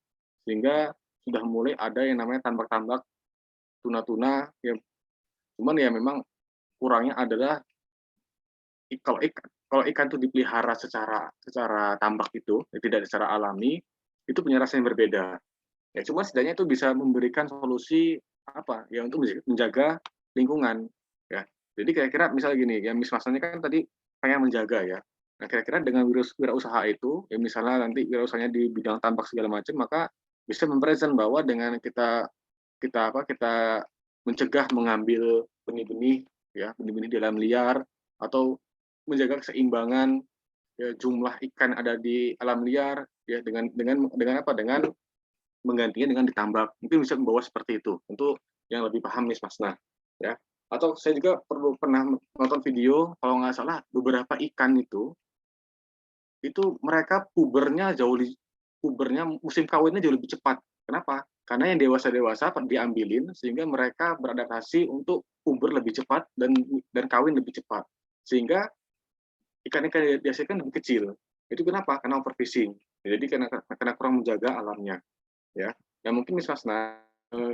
Sehingga sudah mulai ada yang namanya tambak-tambak tuna-tuna ya, cuman ya memang kurangnya adalah kalau ikan itu dipelihara secara tambak itu, ya tidak secara alami, itu punya rasa yang berbeda. Ya cuma setidaknya itu bisa memberikan solusi apa ya untuk menjaga lingkungan ya. Jadi kira-kira misalnya gini, ya misalnya kan tadi pengen menjaga ya. Nah kira-kira dengan wirausaha itu, ya misalnya nanti wirausahanya di bidang tambak segala macam, maka bisa mempresent bahwa dengan kita kita mencegah mengambil benih-benih ya benih-benih di alam liar atau menjaga keseimbangan ya, jumlah ikan ada di alam liar ya dengan apa dengan menggantinya dengan ditambak mungkin bisa membawa seperti itu untuk yang lebih paham nih Masna ya atau saya juga pernah nonton video kalau nggak salah beberapa ikan itu mereka pubernya musim kawinnya jauh lebih cepat. Kenapa? Karena yang dewasa-dewasa diambilin sehingga mereka beradaptasi untuk puber lebih cepat dan kawin lebih cepat. Sehingga ikan-ikan yang dihasilkan lebih kecil. Itu kenapa? Karena overfishing. Jadi karena kurang menjaga alamnya. Ya, yang mungkin misalnya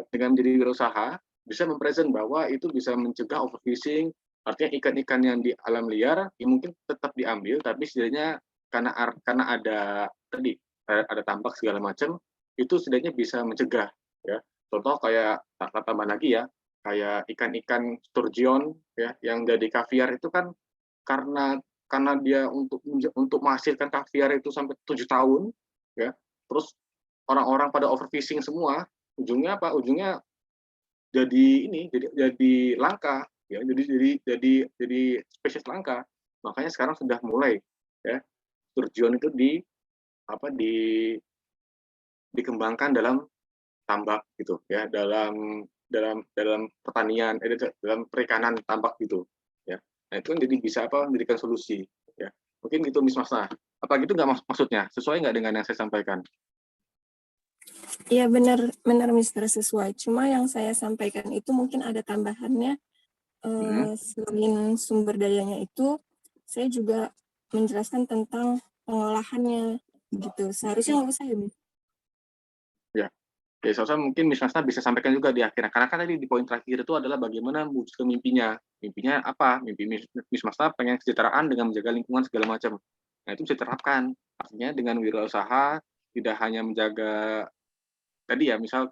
dengan menjadi wirausaha bisa mempresent bahwa itu bisa mencegah overfishing. Artinya ikan-ikan yang di alam liar ya mungkin tetap diambil, tapi setidaknya karena ada tambak segala macam, itu setidaknya bisa mencegah. Ya, contoh kayak tambah lagi ya, kayak ikan-ikan sturgeon ya yang jadi kaviar itu kan karena dia untuk menghasilkan kaviar itu sampai 7 tahun ya terus orang-orang pada overfishing semua ujungnya apa ujungnya jadi langka ya jadi spesies langka makanya sekarang sudah mulai ya sturgeon itu dikembangkan dalam tambak gitu ya dalam pertanian dalam perikanan tambak gitu ya nah itu kan jadi bisa memberikan solusi ya mungkin gitu Miss Masna apa gitu nggak maksudnya sesuai nggak dengan yang saya sampaikan. Iya benar Mister sesuai. Cuma yang saya sampaikan itu mungkin ada tambahannya. Selain sumber dayanya itu, saya juga menjelaskan tentang pengolahannya gitu. Seharusnya nggak usah ya, Mi? Ya, oke, seharusnya mungkin Miss Masna bisa sampaikan juga di akhirnya. Karena kan tadi di poin terakhir itu adalah bagaimana mewujudkan mimpinya. Mimpinya apa? Mimpi Miss Masna pengen kesejahteraan dengan menjaga lingkungan segala macam. Nah, itu bisa diterapkan. Artinya dengan wirausaha tidak hanya menjaga tadi ya, misal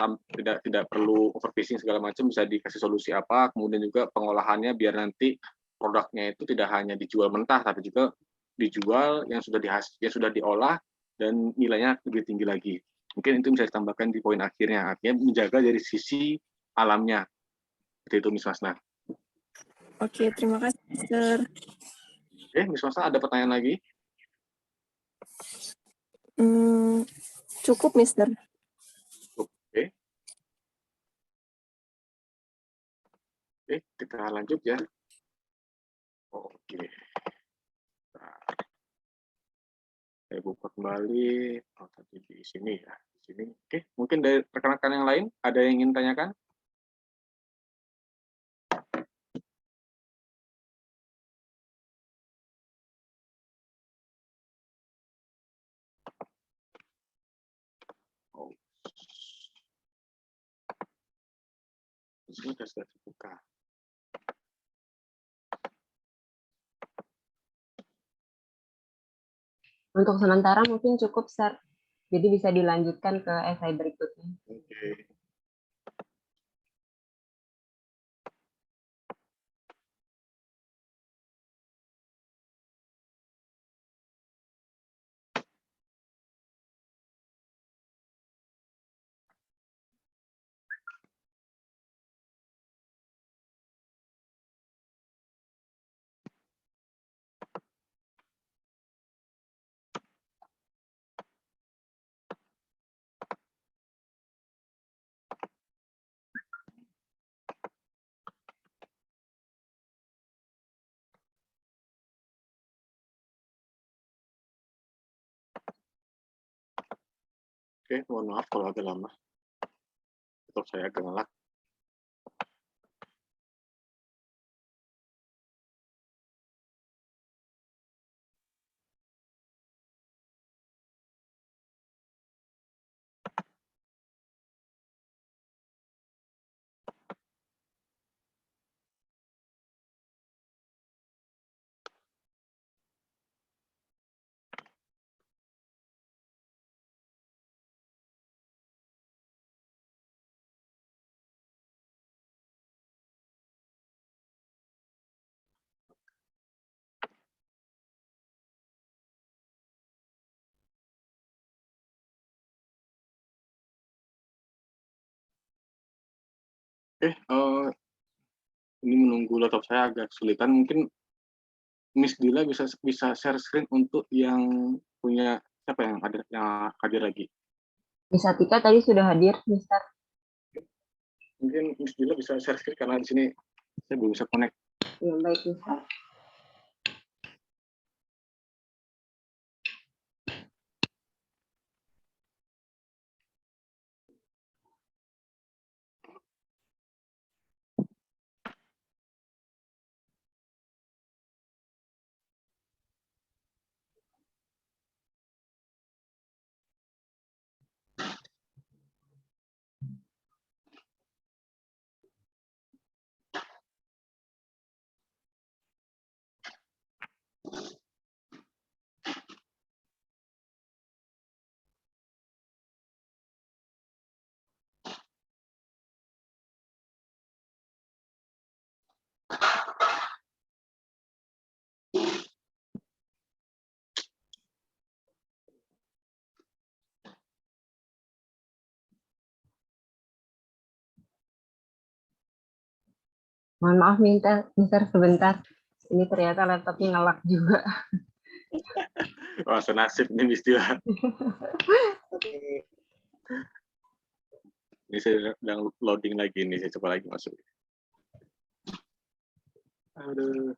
tidak perlu overfishing segala macam bisa dikasih solusi apa, kemudian juga pengolahannya biar nanti produknya itu tidak hanya dijual mentah tapi juga dijual yang sudah diolah dan nilainya lebih tinggi lagi. Mungkin itu bisa ditambahkan di poin akhirnya, artinya menjaga dari sisi alamnya. Seperti itu Miss Masna. Oke, terima kasih, Mister. Oke, Miss Masa ada pertanyaan lagi? Cukup, Mister. Oke. Oke, kita lanjut ya. Oke. Nah, saya buka kembali. Oh, tadi di sini ya. Di sini. Oke, mungkin dari rekan-rekan yang lain ada yang ingin tanyakan? Oh. Di sini sudah terbuka. Untuk sementara mungkin cukup, Sir. Jadi bisa dilanjutkan ke esai berikutnya. Oke. Oke, mohon maaf kalau agak lama. Tetap saya agak ngelak. Oke, ini menunggu laptop saya agak kesulitan. Mungkin Miss Dila bisa share screen untuk yang punya siapa yang hadir lagi. Miss Atika tadi sudah hadir, Mister. Mungkin Miss Dila bisa share screen karena di sini saya belum bisa connect. Ya, baik, Mister. Mohon maaf, Mister, sebentar. Ini ternyata laptopnya ngelak juga. Wah, senasib nih Miss Dila. Ini saya sedang loading lagi nih, saya coba lagi masuk. Aduh.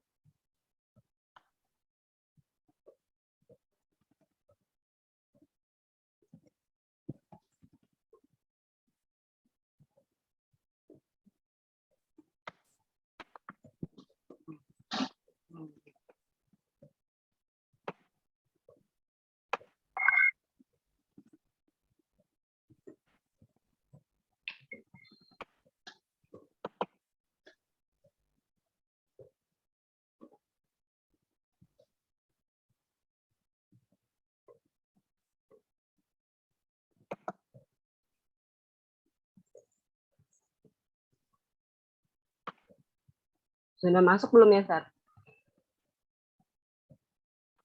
Sudah masuk belum ya, Sir?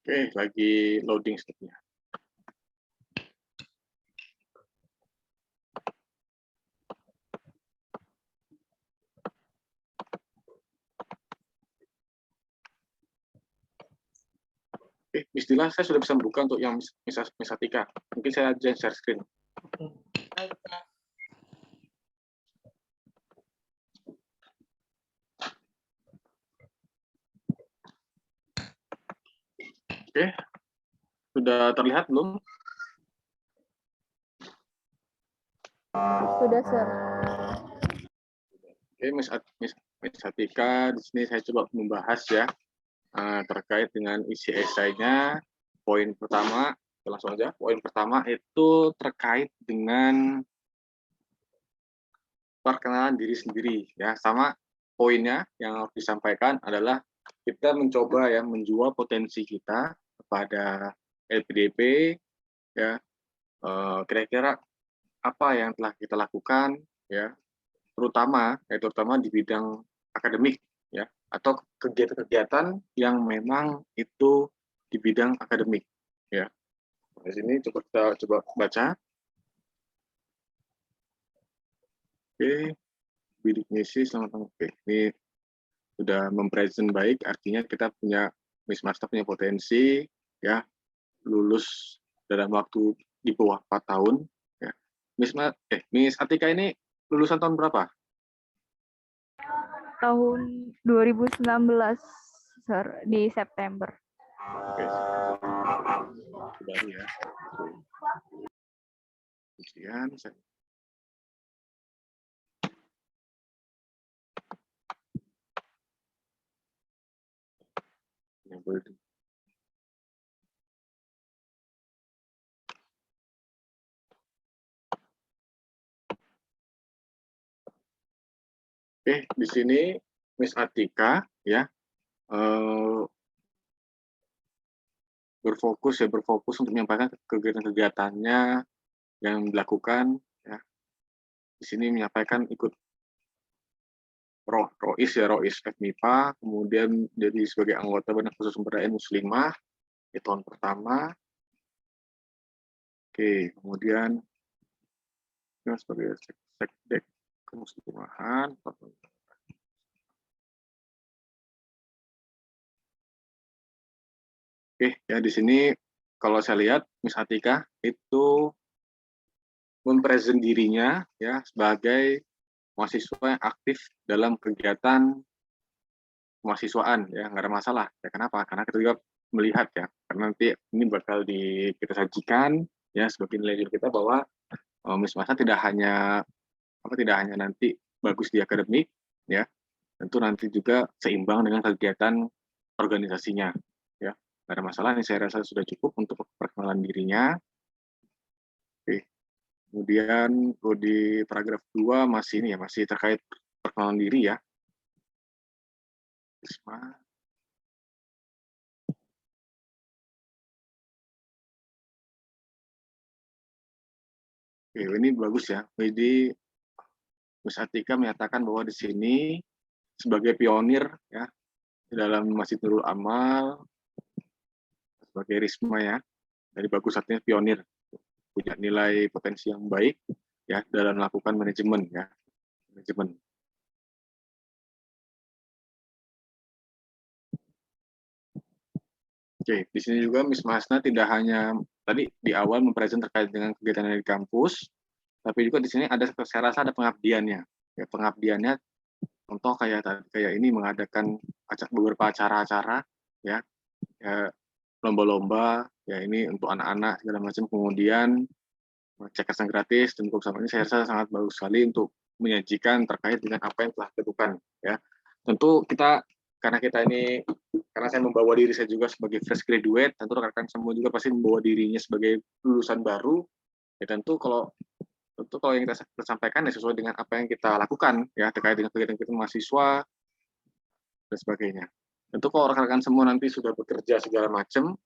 Oke, lagi loading stepnya. Oke, Miss Dila, saya sudah bisa membuka untuk yang Miss Atika. Mungkin saya aja share screen. Oke, sudah terlihat belum? Sudah, Sir. Oke, Miss Atika, di sini saya coba membahas ya terkait dengan isi esainya. Poin pertama, langsung aja. Poin pertama itu terkait dengan perkenalan diri sendiri ya. Sama poinnya yang harus disampaikan adalah kita mencoba ya menjual potensi kita kepada LPDP ya. Kira-kira apa yang telah kita lakukan ya, terutama di bidang akademik ya, atau kegiatan-kegiatan yang memang itu di bidang akademik ya. Di sini kita coba baca. Oke, bidik misi selamat datang. Oke, ini sudah mempresent baik, artinya kita punya Miss Master punya potensi ya, lulus dalam waktu di bawah 4 tahun ya. Miss Atika ini lulusan tahun berapa? Tahun 2019, Sir, di September. Oke, baru ya. Ujian, yang boleh. Oke, di sini Miss Atika ya berfokus untuk menyampaikan kegiatan-kegiatannya yang dilakukan ya. Di sini menyampaikan ikut Rois FMIPA, kemudian jadi sebagai anggota Badan Khusus Sumber Daya Muslimah di tahun pertama. Oke, kemudian sebagai sekdek kemuslimahan. Oke, ya di sini kalau saya lihat Miss Atika itu mempresent dirinya ya sebagai mahasiswa yang aktif dalam kegiatan kemahasiswaan ya, nggak ada masalah ya. Kenapa? Karena kita juga melihat ya, karena nanti ini bakal kita sajikan ya sebagai nilai jual kita bahwa Miss Masa tidak hanya nanti bagus di akademik ya, tentu nanti juga seimbang dengan kegiatan organisasinya ya, nggak ada masalah. Ini saya rasa sudah cukup untuk perkenalan dirinya. Oke. Kemudian di paragraf 2 masih terkait perkenalan diri ya. Oke, ini bagus ya. Jadi Miss Atika menyatakan bahwa di sini sebagai pionir ya dalam Masjid Nurul Amal, sebagai Risma ya. Jadi bagus, artinya pionir, punya nilai potensi yang baik ya dalam melakukan manajemen ya. Oke, di sini juga Miss Masna tidak hanya tadi di awal mempresent terkait dengan kegiatan di kampus, tapi juga di sini saya rasa ada pengabdiannya. Ya, pengabdiannya contoh kayak ini mengadakan beberapa acara-acara ya, lomba-lomba ya, ini untuk anak-anak segala macam, kemudian cekersan gratis dan bersama ini saya rasa sangat bagus sekali untuk menyajikan terkait dengan apa yang telah dilakukan ya. Tentu karena saya membawa diri saya juga sebagai fresh graduate, tentu rekan-rekan semua juga pasti membawa dirinya sebagai lulusan baru ya. Tentu kalau yang kita sampaikan ya sesuai dengan apa yang kita lakukan ya terkait dengan kegiatan mahasiswa dan sebagainya. Tentu kalau rekan-rekan semua nanti sudah bekerja segala macam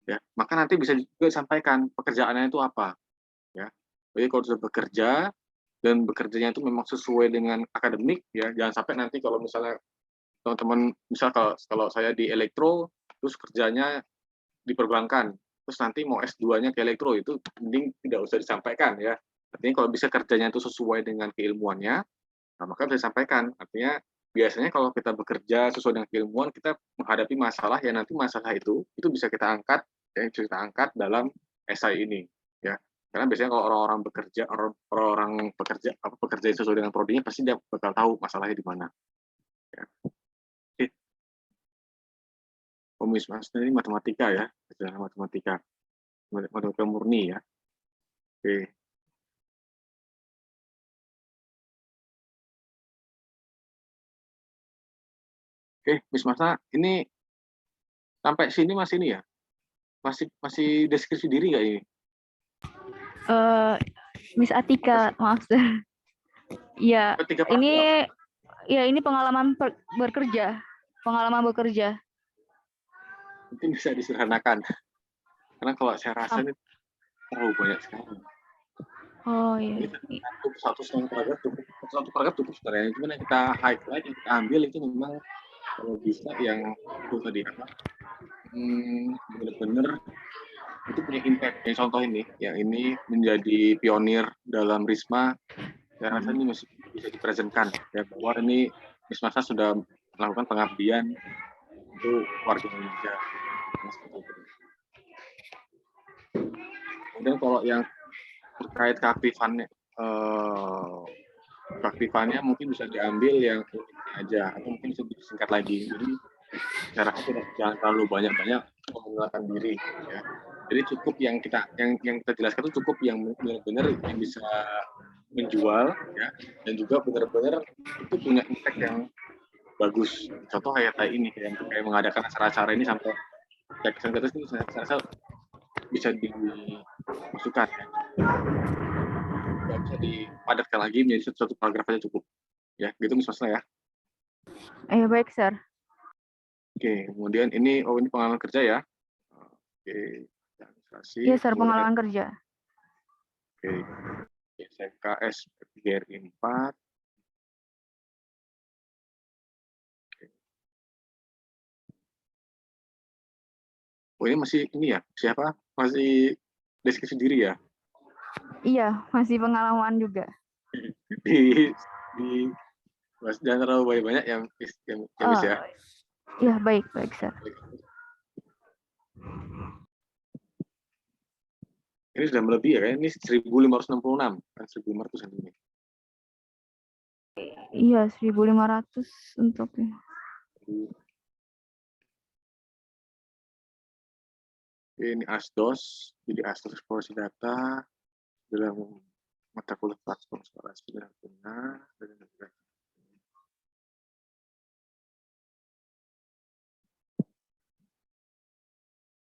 ya, maka nanti bisa juga disampaikan pekerjaannya itu apa ya. Jadi kalau sudah bekerja dan bekerjanya itu memang sesuai dengan akademik ya, jangan sampai nanti kalau misalnya teman-teman, misal kalau saya di elektro terus kerjanya di perbankan, terus nanti mau S2-nya ke elektro, itu mending tidak usah disampaikan ya. Artinya kalau bisa kerjanya itu sesuai dengan keilmuannya, nah maka bisa disampaikan. Artinya biasanya kalau kita bekerja sesuai dengan keilmuan, kita menghadapi masalah yang nanti masalah itu bisa kita angkat, ya, bisa kita angkat dalam esai ini, ya. Karena biasanya kalau orang-orang bekerja, orang-orang bekerja sesuai dengan prodinya, pasti dia bakal tahu masalahnya di mana. Ya. Oke. Komis Mas, ini matematika ya, matematika murni ya. Oke. Oke, Miss Masa, ini sampai sini masih ini ya? Masih deskripsi diri nggak ini? Miss Atika, maaf sir. Iya, Ketiga ini ya ini pengalaman bekerja. Pengalaman bekerja. mungkin bisa disederhanakan. Karena kalau saya rasa ini terlalu banyak sekali. Oh iya. Ini satu paragraf cukup sebenarnya. Cuman yang kita highlight, yang kita ambil itu memang kalau bisa yang itu tadi apa? Benar-benar itu punya impact. Yang contoh ini, yang ini menjadi pionir dalam Risma. Saya rasa ini masih bisa dipresentkan ya, bahwa ini Miss Masa sudah melakukan pengabdian untuk warga Indonesia. Kemudian kalau yang terkait keaktifannya mungkin bisa diambil yang ini aja, atau mungkin bisa disingkat lagi. Jadi saya rasa jangan terlalu banyak-banyak menggunakan diri ya. Jadi cukup yang kita jelaskan itu cukup yang benar-benar yang bisa menjual ya, dan juga benar-benar itu punya impact yang bagus. Contoh kayak ini, kayak mengadakan acara-acara ini sampai kesan itu saya rasa bisa dimasukkan ya. Nggak bisa dipadatkan lagi menjadi satu paragraf aja cukup. Ya, gitu misalnya ya. Baik, sir. Oke, kemudian ini pengalaman kerja ya. Oke, administrasi. Iya, sir, pengalaman kerja. Oke. SMKS GRI 4. Oh, ini masih ini ya? Siapa? Masih deskripsi diri ya? Iya, masih pengalaman juga. di Mas, jangan terlalu banyak yang bisa ya. Iya, baik, sir. Ini sudah melebihi ya, ini 1566 kan 1500 ini. Iya, 1500 untuk ini ASDOS, jadi ASDOS eksplorasi data dalam mata kuliah platform eksplorasi dan benar.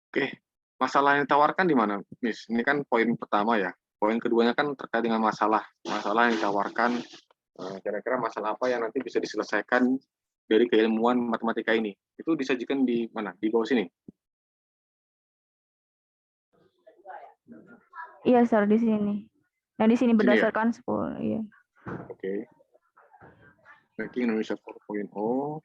Oke, masalah yang ditawarkan di mana, Miss? Ini kan poin pertama ya. Poin keduanya kan terkait dengan masalah yang ditawarkan. Kira-kira masalah apa yang nanti bisa diselesaikan dari keilmuan matematika ini? Itu disajikan di mana? Di bawah sini? Iya, sir, di sini. Yang di sini berdasarkan ya? 10, iya. Oke. Ranking Indonesia 4.0.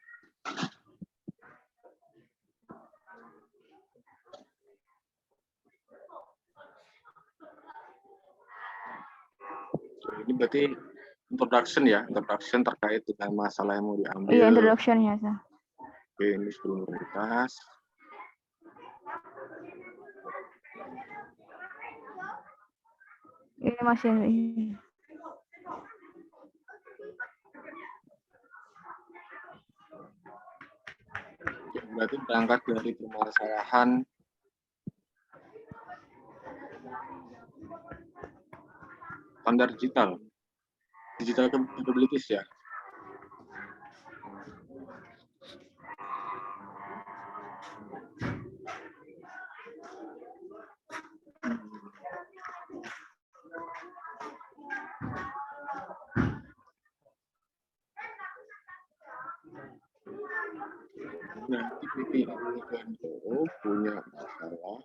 Ini berarti introduction terkait dengan masalah yang mau diambil. Iya, introduction-nya, sir. Oke, ini sebelum prioritas. Ini masih berarti berangkat dari permasalahan standar digital capabilities ya. Nanti PPIU punya masalah.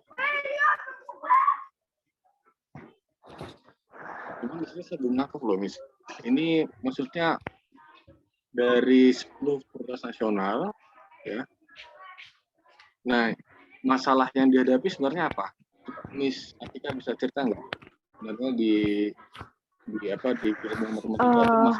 Cuman di sini saya belum nangkep loh, Miss. Ini maksudnya dari 10 prioritas nasional, ya. Nah, masalah yang dihadapi sebenarnya apa? Miss Atika bisa cerita nggak? Sebenarnya di ilmu matematika itu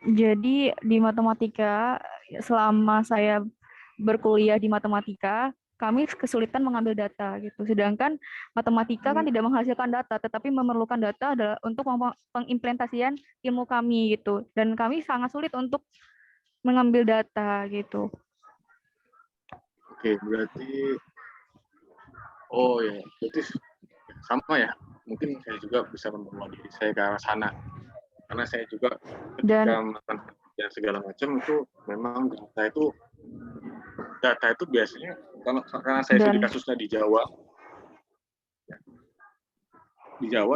Jadi di matematika, selama saya berkuliah di matematika, kami kesulitan mengambil data gitu. Sedangkan matematika kan tidak menghasilkan data, tetapi memerlukan data adalah untuk pengimplementasian ilmu kami gitu. Dan kami sangat sulit untuk mengambil data gitu. Oke, berarti oh ya, berarti sama ya. Mungkin saya juga bisa membawa diri saya ke arah sana. Karena saya juga ketika Dan melakukan penelitian segala macam itu memang data itu biasanya karena saya studi dan kasusnya di Jawa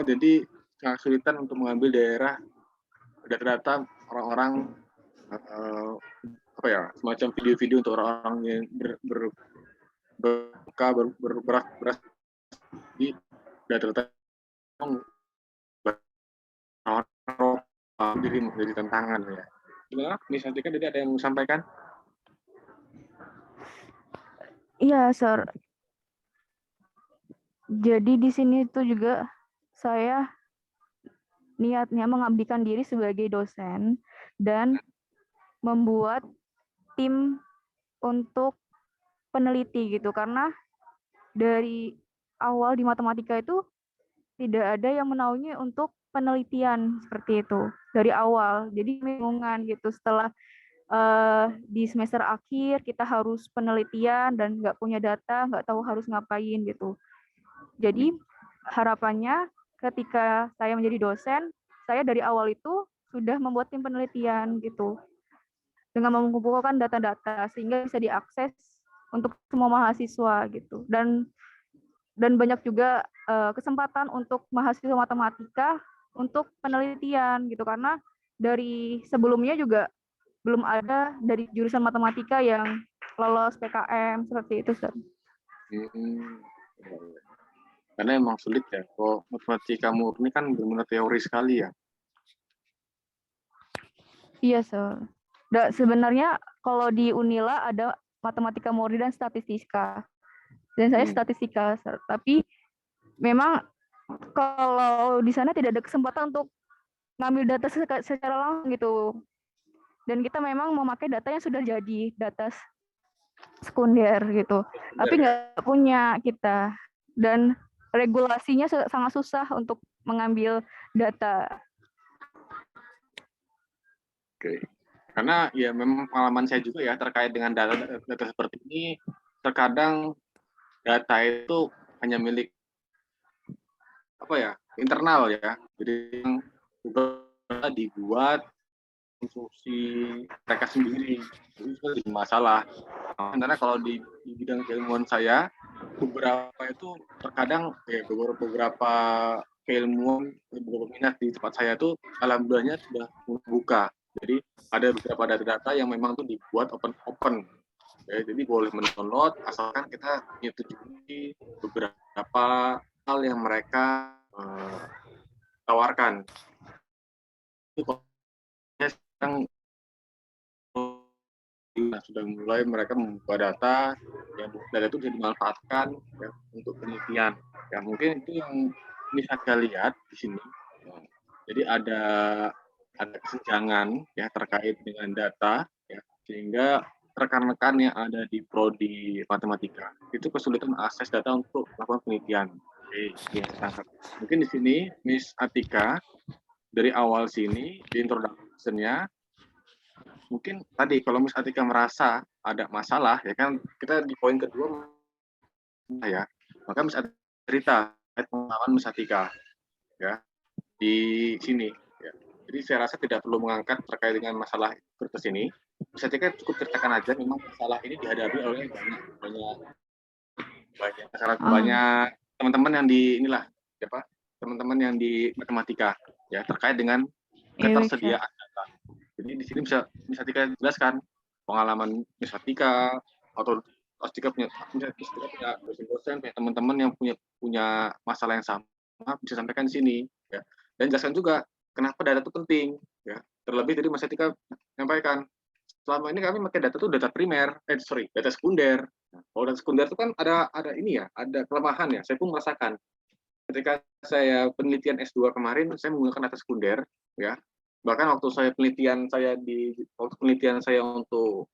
jadi sangat kesulitan untuk mengambil daerah data-data orang-orang apa ya semacam video-video untuk orang-orang yang beras di data-data jadi tantangan ya. Gimana? Miss Antika tadi ada yang mau sampaikan? iya, Sir. Jadi di sini tuh juga saya niatnya mengabdikan diri sebagai dosen dan membuat tim untuk peneliti gitu, karena dari awal di matematika itu tidak ada yang menaungi untuk penelitian seperti itu dari awal. Jadi bingungan gitu setelah di semester akhir kita harus penelitian dan nggak punya data, nggak tahu harus ngapain gitu. Jadi harapannya ketika saya menjadi dosen, saya dari awal itu sudah membuat tim penelitian gitu dengan mengumpulkan data-data sehingga bisa diakses untuk semua mahasiswa gitu. Dan banyak juga kesempatan untuk mahasiswa matematika untuk penelitian gitu, karena dari sebelumnya juga belum ada dari jurusan matematika yang lolos PKM seperti itu, Sir. Karena emang sulit ya. Kalau matematika murni kan benar-benar teori sekali ya. Iya, Sir. Sebenarnya kalau di Unila ada matematika murni dan statistika. Dan saya statistika, Sir. Tapi memang kalau di sana tidak ada kesempatan untuk ngambil data secara langsung gitu. Dan kita memang memakai data yang sudah jadi, data sekunder gitu. Tapi nggak punya kita. Dan regulasinya sangat susah untuk mengambil data. Oke. Karena ya memang pengalaman saya juga ya terkait dengan data seperti ini, terkadang data itu hanya milik apa ya internal ya. Jadi yang dibuat konsumsi mereka sendiri itu jadi masalah. Karena kalau di bidang keilmuan saya beberapa itu terkadang ya beberapa keilmuan beberapa minat di tempat saya itu alhamdulillahnya sudah buka. Jadi ada beberapa data-data yang memang tuh dibuat open ya, jadi boleh mendownload asalkan kita menyetujui beberapa hal yang mereka tawarkan. Itu sekarang sudah mulai mereka membuka data, ya data itu bisa dimanfaatkan ya, untuk penelitian. Ya mungkin itu yang bisa kita lihat di sini. Ya. Jadi ada kesenjangan ya terkait dengan data, ya, sehingga rekan-rekan yang ada di prodi matematika itu kesulitan akses data untuk melakukan penelitian. Oke, ya, mungkin di sini Miss Atika dari awal sini di introduction-nya mungkin tadi kalau Miss Atika merasa ada masalah ya kan kita di poin kedua ya maka Miss Atika cerita pengalaman Miss Atika ya di sini ya. Jadi saya rasa tidak perlu mengangkat terkait dengan masalah kertas ini. Miss Atika cukup ceritakan aja memang masalah ini dihadapi oleh banyak teman-teman yang di inilah siapa teman-teman yang di matematika ya terkait dengan ketersediaan data. Jadi di sini bisa Tika jelaskan pengalaman Miss Tika atau Tika punya dosen-dosen, punya teman-teman yang punya masalah yang sama bisa sampaikan di sini ya. Dan jelaskan juga kenapa data itu penting ya. Terlebih tadi Mas Tika menyampaikan selama ini kami pakai data itu data primer, data sekunder. Nah, kalau data sekunder itu kan ada ini ya, ada kelemahan ya. Saya pun merasakan ketika saya penelitian S2 kemarin saya menggunakan data sekunder ya Bahkan waktu penelitian saya untuk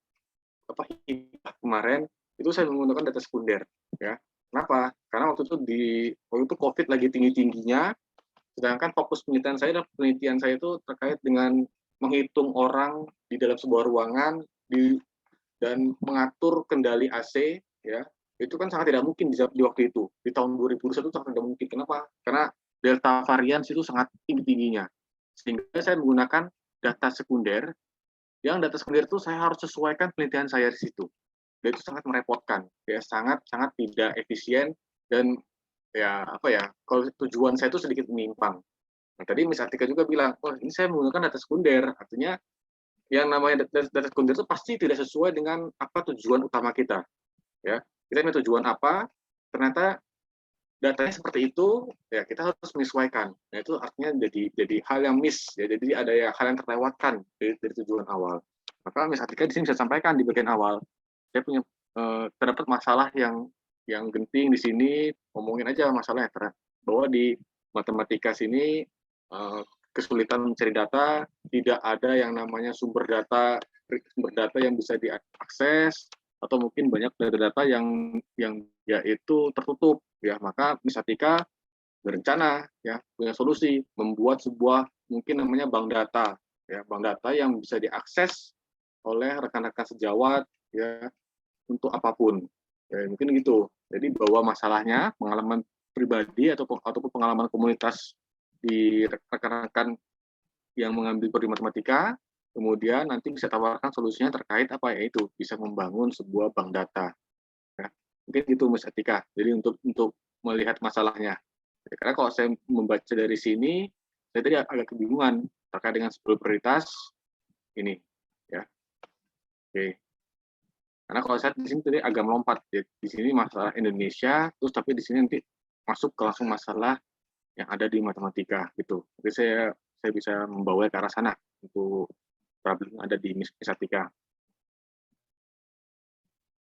hibah kemarin, itu saya menggunakan data sekunder, ya. Kenapa? Karena waktu itu COVID lagi tinggi-tingginya, sedangkan fokus penelitian saya itu terkait dengan menghitung orang di dalam sebuah ruangan dan mengatur kendali AC, ya. Itu kan sangat tidak mungkin di waktu itu. Di tahun 2021 sangat tidak mungkin. Kenapa? Karena delta varian itu sangat tinggi-tingginya. Sehingga saya menggunakan data sekunder, yang data sekunder itu saya harus sesuaikan penelitian saya di situ. Dan itu sangat merepotkan, ya, sangat tidak efisien, dan kalau tujuan saya itu sedikit menyimpang. Nah, tadi Miss Atika juga bilang, oh ini saya menggunakan data sekunder, artinya yang namanya data sekunder itu pasti tidak sesuai dengan apa tujuan utama kita, ya. Kita punya tujuan apa, ternyata datanya seperti itu, ya kita harus menyesuaikan. Nah, itu artinya jadi hal yang miss, ya, jadi ada hal yang terlewatkan dari tujuan awal. Maka Miss Atika di sini bisa sampaikan di bagian awal, saya punya terdapat masalah yang genting di sini, ngomongin aja masalahnya, bahwa di matematika sini kesulitan mencari data, tidak ada yang namanya sumber data yang bisa diakses, atau mungkin banyak data yang yaitu tertutup, ya. Maka Miss Atika berencana, ya, punya solusi, membuat sebuah mungkin namanya bank data, ya, bank data yang bisa diakses oleh rekan-rekan sejawat, ya, untuk apapun, ya, mungkin gitu. Jadi bahwa masalahnya pengalaman pribadi ataupun pengalaman komunitas di rekan-rekan yang mengambil prodi matematika, kemudian nanti bisa tawarkan solusinya terkait apa, yaitu bisa membangun sebuah bank data, ya. Mungkin gitu Mas Atika. Jadi untuk melihat masalahnya, ya, karena kalau saya membaca dari sini, saya tadi agak kebingungan terkait dengan 10 prioritas ini, ya. Oke. Karena kalau saya di sini tadi agak melompat, ya. Di sini masalah Indonesia, terus tapi di sini nanti masuk ke langsung masalah yang ada di matematika gitu. Jadi saya bisa membawa ke arah sana untuk problem yang ada di Miss Atika.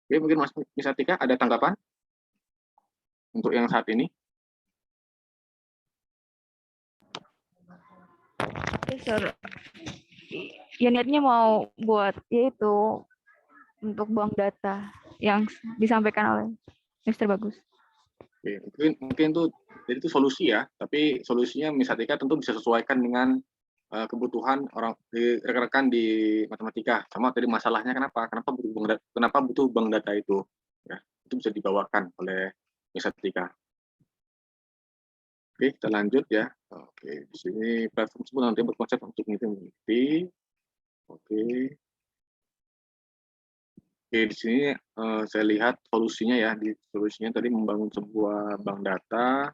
Oke, mungkin Miss Atika ada tanggapan untuk yang saat ini? Oke, Sir. Ya niatnya mau buat yaitu untuk bank data yang disampaikan oleh Mr. Bagus. Oke, mungkin itu solusi, ya, tapi solusinya Miss Atika tentu bisa sesuaikan dengan kebutuhan rekan-rekan di matematika. Sama tadi masalahnya kenapa butuh bank data itu, ya, itu bisa dibawakan oleh Miss Atika. Oke, kita lanjut, ya. Oke, di sini platform tersebut nanti berkonsep untuk mengikuti. Oke. Oke, di sini saya lihat solusinya, ya. Di solusinya tadi membangun sebuah bank data.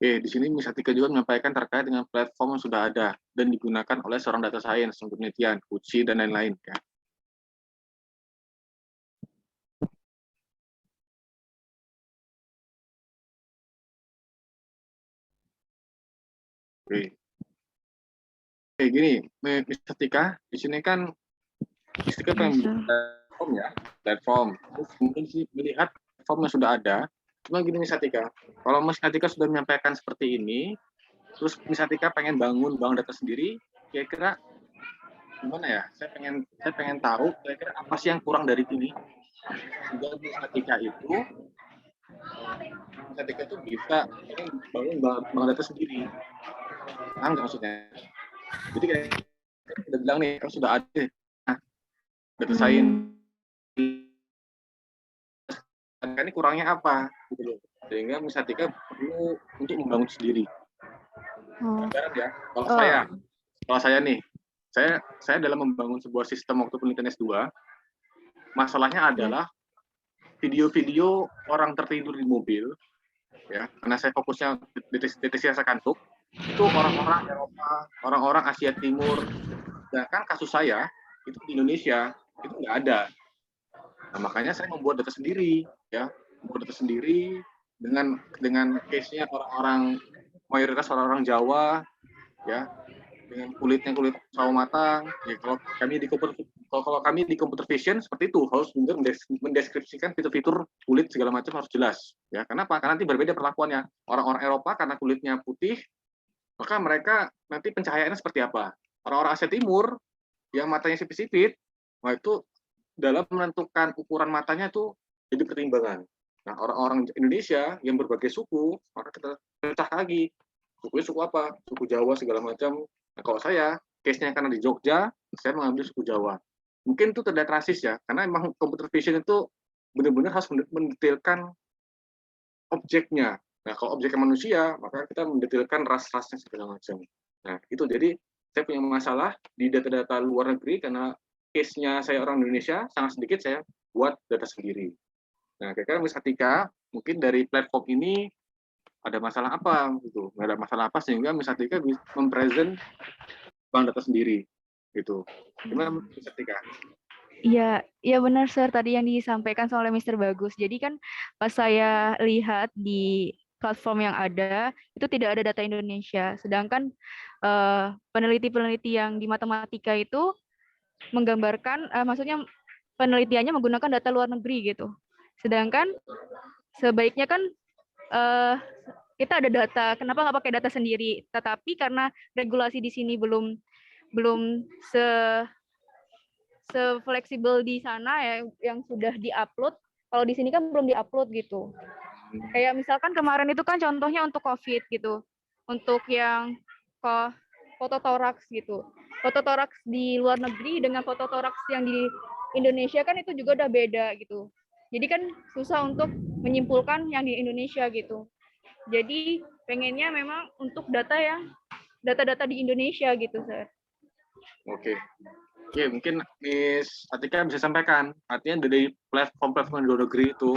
Oke, di sini Miss Atika juga menyampaikan terkait dengan platform yang sudah ada dan digunakan oleh seorang data science untuk penelitian, uji, dan lain-lain, ya. Oke. Oke, gini, Miss Atika, di sini kan Miss Atika pengen platform, ya, platform. Terus mungkin sih melihat platform yang sudah ada. Cuma gini Miss Atika, kalau Miss Atika sudah menyampaikan seperti ini, terus Miss Atika pengen bangun bank data sendiri, kira-kira gimana, ya? Saya pengen tahu kira-kira apa sih yang kurang dari ini. Sehingga Miss Atika itu bisa bangun bank data sendiri. Paham nggak maksudnya? Jadi kayak udah bilang nih, kan sudah ada data science. Ini kurangnya apa? Gitu loh. Sehingga Miss Atika perlu untuk membangun sendiri. Sekarang, ya, kalau saya nih, saya dalam membangun sebuah sistem waktu penelitian S2, masalahnya adalah video-video orang tertidur di mobil, ya, karena saya fokusnya deteksi rasa kantuk, itu orang-orang Eropa, orang-orang Asia Timur. Sedangkan kasus saya itu di Indonesia itu nggak ada. Nah, makanya saya membuat data sendiri, ya, dengan case-nya mayoritas orang-orang Jawa, ya, dengan kulit sawo matang. Ya, kalau kami di kalau kami di computer vision seperti itu, harus benar mendeskripsikan fitur-fitur kulit segala macam harus jelas. Ya, kenapa? Karena nanti berbeda perlakuannya. Orang-orang Eropa karena kulitnya putih, maka mereka nanti pencahayaannya seperti apa? Orang-orang Asia Timur yang matanya sipit-sipit, nah itu dalam menentukan ukuran matanya itu jadi pertimbangan. Nah, orang-orang Indonesia yang berbagai suku, maka kita pecah lagi. Sukunya suku apa? Suku Jawa segala macam. Nah, kalau saya, case-nya karena di Jogja, saya mengambil suku Jawa. Mungkin itu terlihat rasis ya, karena memang computer vision itu benar-benar harus mendetailkan objeknya. Nah, kalau objeknya manusia, maka kita mendetailkan ras-rasnya segala macam. Nah, itu jadi saya punya masalah di data-data luar negeri karena case-nya saya orang Indonesia sangat sedikit, saya buat data sendiri. Nah, kira-kira Miss Atika, mungkin dari platform ini ada masalah apa gitu, nggak ada masalah apa sehingga Miss Atika bisa mempresent bank data sendiri gitu. Gimana Miss Atika? Iya, iya benar Sir tadi yang disampaikan oleh Mr. Bagus. Jadi kan pas saya lihat di platform yang ada itu tidak ada data Indonesia. Sedangkan peneliti-peneliti yang di matematika itu menggambarkan, maksudnya penelitiannya menggunakan data luar negeri gitu. Sedangkan sebaiknya kan kita ada data, kenapa nggak pakai data sendiri? Tetapi karena regulasi di sini belum se-fleksibel di sana ya yang sudah diupload. Kalau di sini kan belum diupload gitu. Kayak misalkan kemarin itu kan contohnya untuk COVID gitu. Untuk yang fototoraks gitu. Fototoraks di luar negeri dengan fototoraks yang di Indonesia kan itu juga udah beda gitu. Jadi kan susah untuk menyimpulkan yang di Indonesia gitu. Jadi pengennya memang untuk data-data di Indonesia gitu, Sir. Oke. Oke, mungkin Miss Atika bisa sampaikan, artinya dari platform-platform di luar negeri itu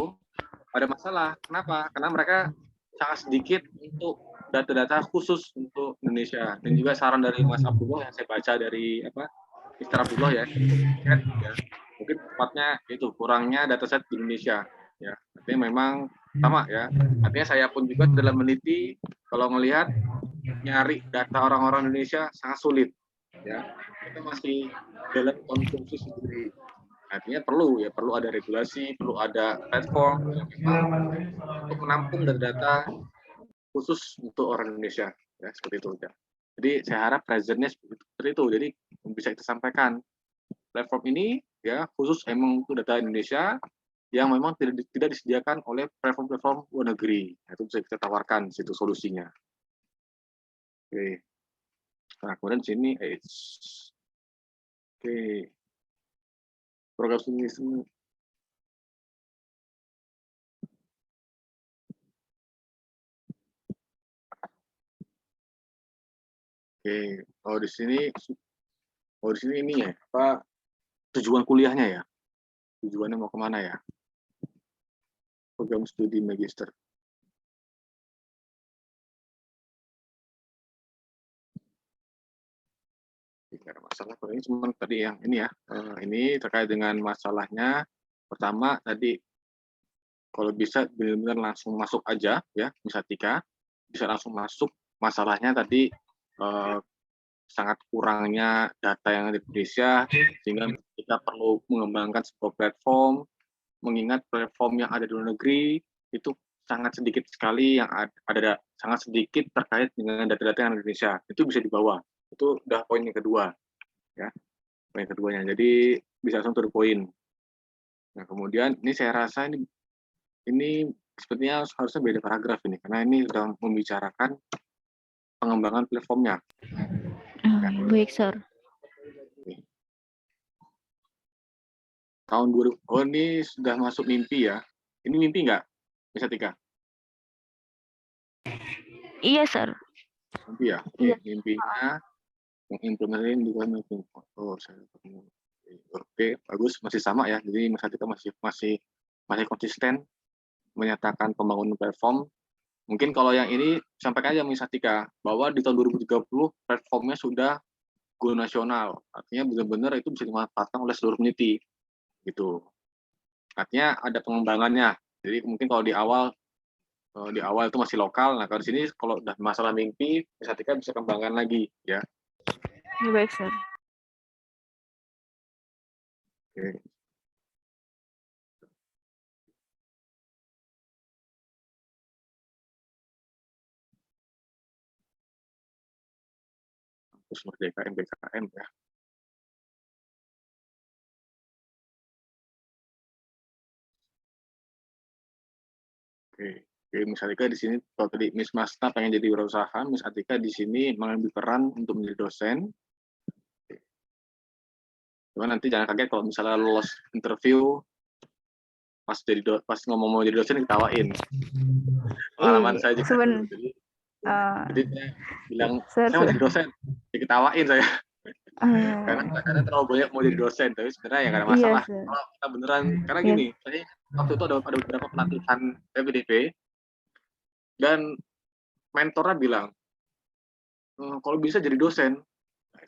ada masalah. Kenapa? Karena mereka sangat sedikit untuk data-data khusus untuk Indonesia. Dan juga saran dari Mas Abdullah yang saya baca dari Mr. Abdullah ya, mungkin tepatnya itu kurangnya dataset di Indonesia. Ya, artinya memang sama ya. Artinya saya pun juga dalam meneliti, kalau melihat nyari data orang-orang Indonesia sangat sulit. Ya, kita masih dalam konsumsi sendiri. Artinya perlu ada regulasi, perlu ada platform yang memang untuk menampung data-data khusus untuk orang Indonesia, ya seperti itu. Ya. Jadi saya harap presentnya seperti itu. Jadi bisa kita sampaikan platform ini ya khusus emang untuk data Indonesia yang memang tidak disediakan oleh platform-platform luar negeri. Nah, itu bisa kita tawarkan situ solusinya. Oke. Nah, kemudian di sini oke. Program ini oke. Oh di sini ini ya, apa tujuan kuliahnya ya? Tujuannya mau kemana ya? Program studi magister. Tidak ada masalah. Kalau ini cuma tadi yang ini ya. Ini terkait dengan masalahnya. Pertama tadi kalau bisa benar-benar langsung masuk aja ya, Miss Atika bisa langsung masuk. Masalahnya tadi sangat kurangnya data yang ada di Indonesia sehingga kita perlu mengembangkan sebuah platform. Mengingat platform yang ada di luar negeri itu sangat sedikit sekali yang ada sangat sedikit terkait dengan data-data yang ada di Indonesia. Itu bisa dibawa. Itu udah poin yang kedua ya. Poin keduanya. Jadi bisa langsung to the point. Nah, kemudian ini saya rasa ini sepertinya harusnya beda paragraf ini karena ini sudah membicarakan pengembangan platformnya. Baik, Sir. Tahun 2000, oh ini sudah masuk mimpi ya. Ini mimpi nggak, Miss Atika? Iya, Sir. Mimpi ya? Oke, mimpinya mengimplementasikan juga mimpi. Oh, saya ketemu. Oke, bagus, masih sama ya. Jadi Mas Atika masih konsisten menyatakan pembangunan platform. Mungkin kalau yang ini sampaikan aja Miss Atika bahwa di tahun 2030 platformnya sudah go nasional. Artinya benar-benar itu bisa dimanfaatkan oleh seluruh peneliti. Gitu. Artinya ada pengembangannya. Jadi mungkin kalau di awal itu masih lokal. Nah, kalau di sini kalau udah masalah mimpi, Miss Atika bisa kembangkan lagi ya. Baik, Sir. Oke. Kampus Merdeka MBKM ya. Oke. Oke, Miss Atika di sini kalau tadi Miss Masna pengen jadi wirausaha, Miss Atika di sini mengambil peran untuk menjadi dosen. Cuma nanti jangan kaget kalau misalnya lolos interview pas ngomong mau jadi dosen diketawain. Pengalaman saya juga dulu. Jadi saya bilang saya mau jadi dosen, diketawain saya. Karena terlalu banyak mau jadi dosen, tapi sebenarnya ya nggak ada masalah. Kalau kita beneran, karena gini, saya waktu itu ada beberapa pelatihan PPDP dan mentornya bilang, kalau bisa jadi dosen.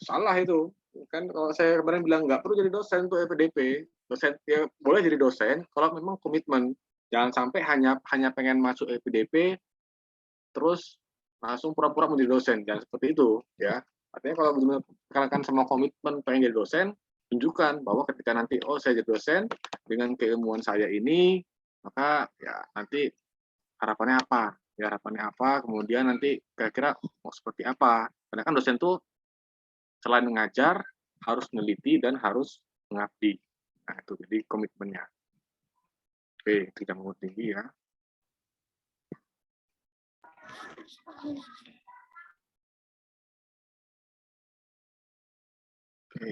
Salah itu. Kan kalau saya kemarin bilang nggak perlu jadi dosen untuk EPDP. Dosen ya boleh jadi dosen kalau memang komitmen. Jangan sampai hanya pengen masuk EPDP terus langsung pura-pura menjadi dosen. Jangan seperti itu ya. Artinya kalau benar-benar kalian sama komitmen pengen jadi dosen, tunjukkan bahwa ketika nanti saya jadi dosen dengan keilmuan saya ini, maka ya nanti harapannya apa? Ya harapannya apa? Kemudian nanti kira-kira mau seperti apa? Karena kan dosen tuh selain mengajar, harus meneliti dan harus mengabdi. Nah, itu jadi komitmennya. Oke, tidak mau tinggi ya. Oke.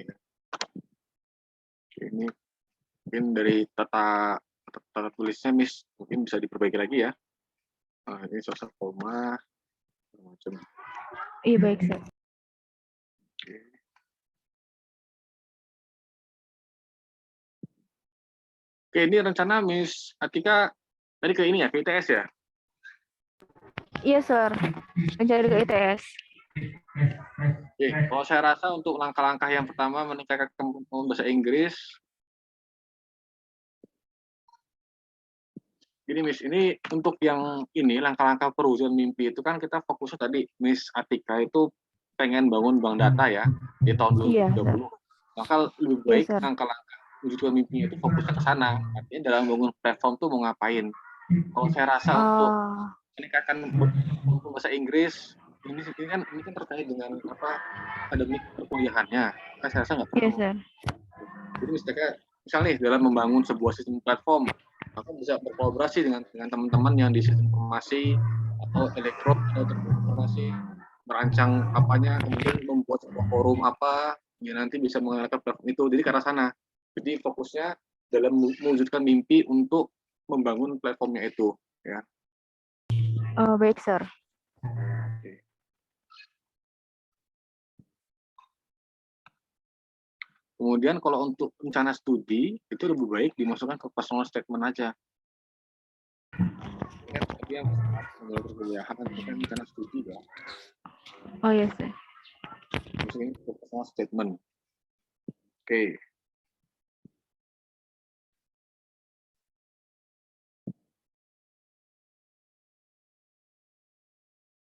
Ini mungkin dari tata tulisnya, Miss, mungkin bisa diperbaiki lagi ya. Nah, ini sosok koma, macam. Iya, baik, Sir. Oke, ini rencana Miss Atika tadi ke ini ya, ke ITS ya? Iya, Sir. Mencari ke ITS. Oke, kalau saya rasa untuk langkah-langkah yang pertama meningkatkan kemampuan bahasa Inggris. Gini, Miss, ini untuk yang ini langkah-langkah perwujudan mimpi itu kan kita fokusnya tadi Miss Atika itu pengen bangun bank data ya di tahun 2030. Maka lebih baik langkah-langkah wujudkan mimpinya itu fokusnya ke sana. Artinya dalam bangun platform tuh mau ngapain? Kalau saya rasa untuk meningkatkan bahasa Inggris ini kan terkait dengan apa akademik perkuliahannya. Kan saya rasa nggak perlu. Jadi misalnya nih dalam membangun sebuah sistem platform, maka bisa berkolaborasi dengan teman-teman yang di sistem informasi atau elektro atau informasi, merancang apanya, kemudian membuat sebuah forum apa yang nanti bisa menggunakan platform itu. Jadi ke arah sana. Jadi fokusnya dalam mewujudkan mimpi untuk membangun platformnya itu, ya. Baik, Sir. Oke. Kemudian kalau untuk rencana studi itu lebih baik dimasukkan ke personal statement aja. Kan tadi yang perkuliahan itu kan rencana studi ya. Oh iya, Sir. Masukin ke personal statement. Oke.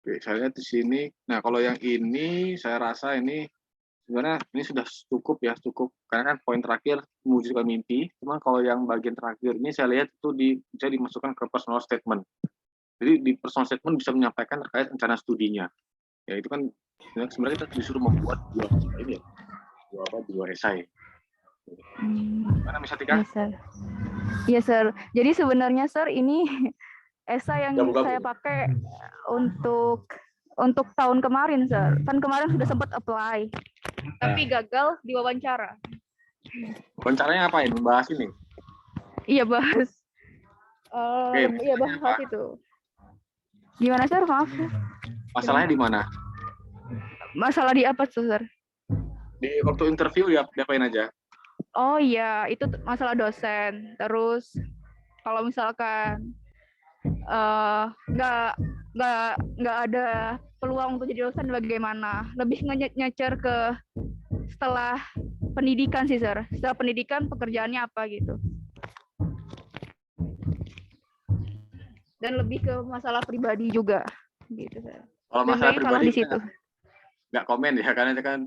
Oke, saya lihat di sini. Nah, kalau yang ini saya rasa ini sebenarnya ini sudah cukup ya, cukup. Karena kan poin terakhir mewujudkan mimpi. Cuma kalau yang bagian terakhir ini saya lihat itu bisa dimasukkan ke personal statement. Jadi di personal statement bisa menyampaikan terkait rencana studinya. Ya itu kan sebenarnya kita disuruh membuat dua esai. Mana bisa Tika? Iya, Sir. Jadi sebenarnya, Sir, ini esai yang saya pakai untuk tahun kemarin, Sir. Kan kemarin sudah sempat apply, tapi gagal di wawancara. Wawancaranya ngapain? Membahas ini? Iya, bahas. Iya, bahas itu. Gimana, Sir? Maaf. Masalahnya di mana? Masalah di apa, Sir? Di waktu interview ya diapain aja? Oh iya, itu masalah dosen. Terus kalau misalkan nggak ada peluang untuk jadi dosen bagaimana? Lebih nyecer ke setelah pendidikan sih, Sir. Setelah pendidikan pekerjaannya apa gitu. Dan lebih ke masalah pribadi juga gitu, Sir. Kalau masalah pribadi di situ nggak komen ya, karena itu kan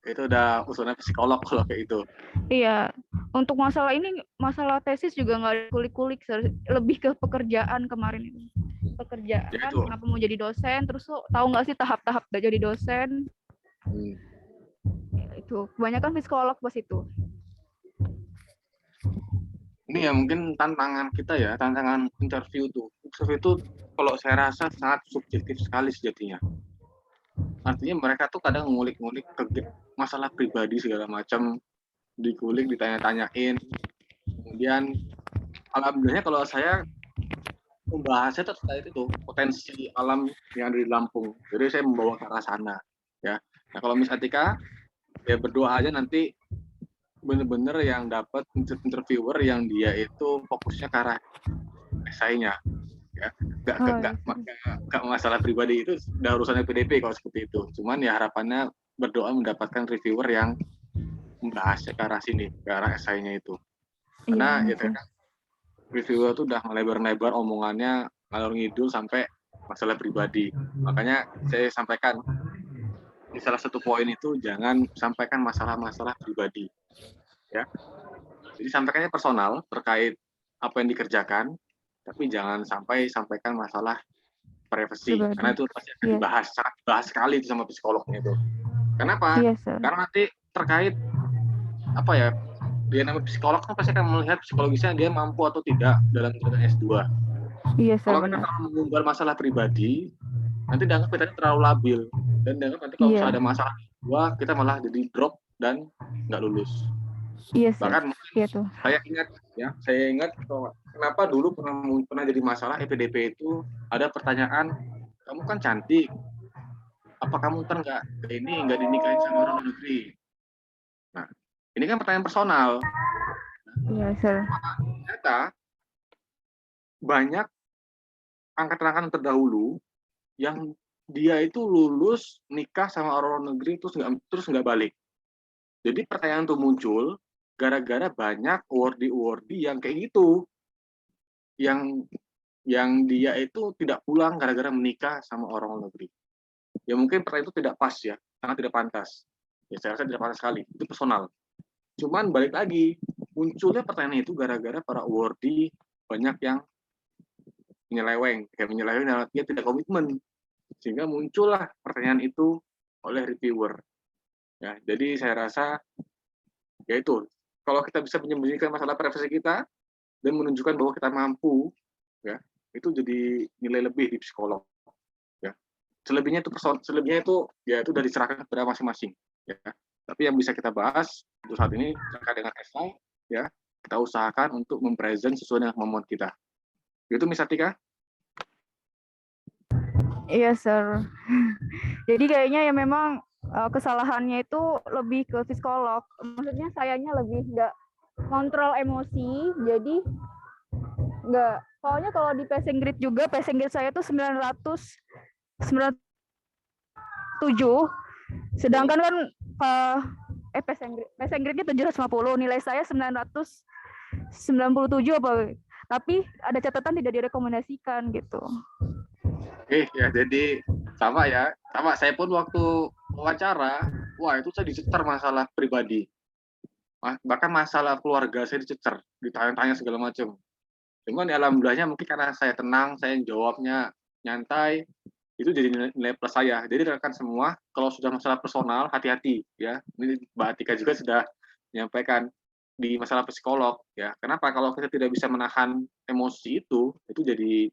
itu udah usulan psikolog kalau kayak itu. Iya, untuk masalah ini, masalah tesis juga nggak ada kulik-kulik, lebih ke pekerjaan kemarin itu. Pekerjaan, Ya itu. kenapa mau jadi dosen, terus lo tahu nggak sih tahap-tahap udah jadi dosen? Itu kebanyakan psikolog pas itu. Ini ya mungkin tantangan kita ya, tantangan interview tuh. Interview itu kalau saya rasa sangat subjektif sekali sejatinya. Artinya mereka tuh kadang ngulik-ngulik masalah pribadi segala macam, dikulik, ditanya-tanyain. Kemudian alhamdulillahnya kalau saya membahasnya terkait itu potensi alam yang ada di Lampung. Jadi saya membawa ke arah sana. Ya. Nah kalau Miss Atika, ya berdoa aja nanti bener-bener yang dapat interviewer yang dia itu fokusnya ke arah esainya, ya nggak masalah pribadi, itu udah urusannya PDP kalau seperti itu. Cuman ya harapannya berdoa mendapatkan reviewer yang membahasnya ke arah sini, ke arah esainya itu. Karena ya kan reviewer tuh udah melebar-lebar omongannya ngalor ngidul sampai masalah pribadi. Makanya saya sampaikan di salah satu poin itu jangan sampaikan masalah-masalah pribadi. Ya, jadi sampaikannya personal terkait apa yang dikerjakan, tapi jangan sampai sampaikan masalah privasi, karena itu pasti akan dibahas, sangat dibahas sekali itu sama psikolognya itu. Kenapa? Karena nanti terkait apa ya, dia namanya psikolog kan pasti akan melihat psikologisnya dia mampu atau tidak dalam kegiatan S2. Kalau kita terlalu mengumbar masalah pribadi, nanti dianggap kita terlalu labil, dan dianggap nanti kalau misalnya ada masalah S2 kita malah jadi drop dan nggak lulus. Bahkan saya ingat kenapa dulu pernah jadi masalah EPDP itu ada pertanyaan, kamu kan cantik, apa kamu ntar nggak dinikahin sama orang negeri? Nah, ini kan pertanyaan personal. Ternyata banyak angkatan terdahulu yang dia itu lulus nikah sama orang negeri terus nggak balik. Jadi pertanyaan itu muncul gara-gara banyak awardee yang kayak gitu, yang dia itu tidak pulang gara-gara menikah sama orang negeri. Ya mungkin pertanyaan itu tidak pas ya, sangat tidak pantas. Ya saya rasa tidak pantas sekali, itu personal. Cuman balik lagi, munculnya pertanyaan itu gara-gara para awardee banyak yang menyeleweng dia tidak komitmen, sehingga muncullah pertanyaan itu oleh reviewer. Ya, jadi saya rasa yaitu kalau kita bisa menyembunyikan masalah privasi kita dan menunjukkan bahwa kita mampu, ya itu jadi nilai lebih di psikolog. Ya, selebihnya itu ya itu sudah diserahkan kepada masing-masing. Ya, tapi yang bisa kita bahas untuk saat ini terkait dengan esai, ya kita usahakan untuk mempresent sesuai dengan kemampuan kita. Itu Miss Atika. Iya, Sir. Jadi kayaknya ya memang kesalahannya itu lebih ke psikolog. Maksudnya sayanya lebih nggak kontrol emosi, jadi nggak. Soalnya kalau di passing grade juga, passing grade saya tuh 997, sedangkan kan passing grade-nya 750, nilai saya 997 apa. Tapi ada catatan tidak direkomendasikan gitu. Ya jadi sama ya, saya pun waktu wawancara, itu saya dicecer masalah pribadi, bahkan masalah keluarga saya dicecer, ditanya-tanya segala macam. Cuman ya alhamdulillahnya mungkin karena saya tenang, saya jawabnya nyantai, itu jadi nilai plus saya. Jadi rekan semua, kalau sudah masalah personal hati-hati ya. Ini Mbak Atika juga sudah menyampaikan di masalah psikolog ya. Kenapa? Kalau kita tidak bisa menahan emosi itu jadi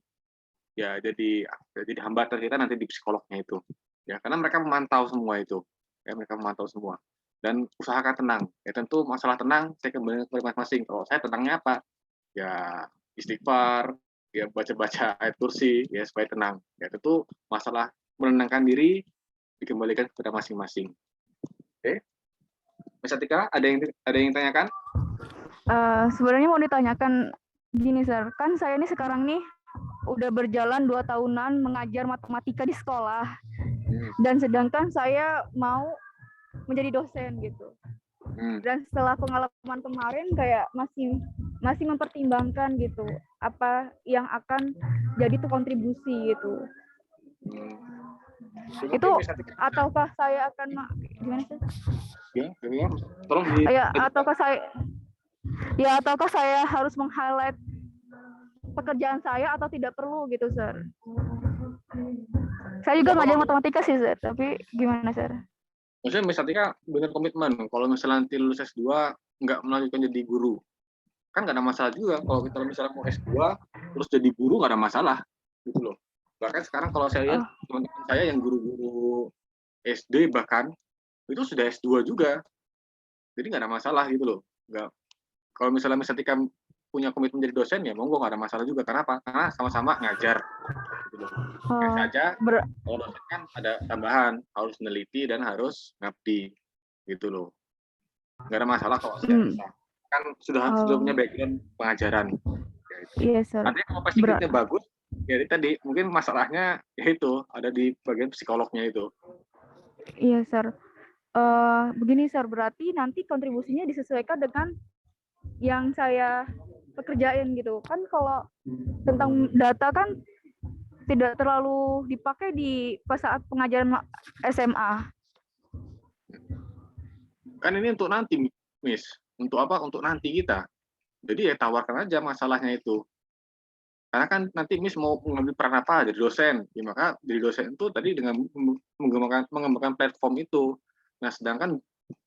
hambatan kita nanti di psikolognya itu. Ya, karena mereka memantau semua itu. Ya, mereka memantau semua. Dan usahakan tenang. Ya, tentu masalah tenang saya kembali ke masing-masing. Kalau saya tenangnya apa? Ya, istighfar, ya baca-baca ayat kursi, ya supaya tenang. Ya, tentu masalah menenangkan diri dikembalikan kepada masing-masing. Oke. Mas Atika, ada yang tanyakan? Sebenarnya mau ditanyakan gini, Sir. Kan saya ini sekarang nih udah berjalan 2 tahunan mengajar matematika di sekolah, dan sedangkan saya mau menjadi dosen gitu. Dan setelah pengalaman kemarin kayak masih mempertimbangkan gitu apa yang akan jadi tuh kontribusi gitu. Itu ataukah saya akan gimana sih? Ya, tolong ataukah saya Ya, ataukah saya harus meng-highlight pekerjaan saya atau tidak perlu gitu, Sir? Saya juga Ya, ngajar kalau matematika sih, Sir. Tapi gimana, Sir? maksudnya Miss Atika benar komitmen. Kalau misalnya nanti lulus S2 nggak melanjutkan jadi guru, kan nggak ada masalah juga. Kalau kita misalnya mau S2 terus jadi guru nggak ada masalah, gitu loh. Bahkan sekarang kalau saya lihat Oh, teman-teman saya yang guru-guru SD bahkan itu sudah S2 juga, jadi nggak ada masalah gitu loh. Nggak, kalau misalnya Miss Atika punya komitmen jadi dosen ya monggo nggak ada masalah juga. Kenapa? Karena sama-sama ngajar, gitu loh. Hanya oh, saja ber- kalau dosen kan ada tambahan harus meneliti dan harus ngabdi, gitu loh. Nggak ada masalah kalau saya hmm, rasa. Kan sudah punya oh, background pengajaran. Ya, itu. iya, Sir. Artinya kalau psikisnya bagus, ya tadi mungkin masalahnya ya itu ada di bagian psikolognya itu. Iya, Sir. Begini, Sir, berarti nanti kontribusinya disesuaikan dengan yang saya pekerjain gitu. Kan kalau tentang data kan tidak terlalu dipakai di pas saat pengajaran SMA. Kan ini untuk nanti, Miss. Untuk apa? Untuk nanti kita. Jadi ya tawarkan aja masalahnya itu. Karena kan nanti Miss mau mengambil peran apa jadi dosen. Ya, maka jadi dosen itu tadi dengan mengembangkan platform itu. Nah, sedangkan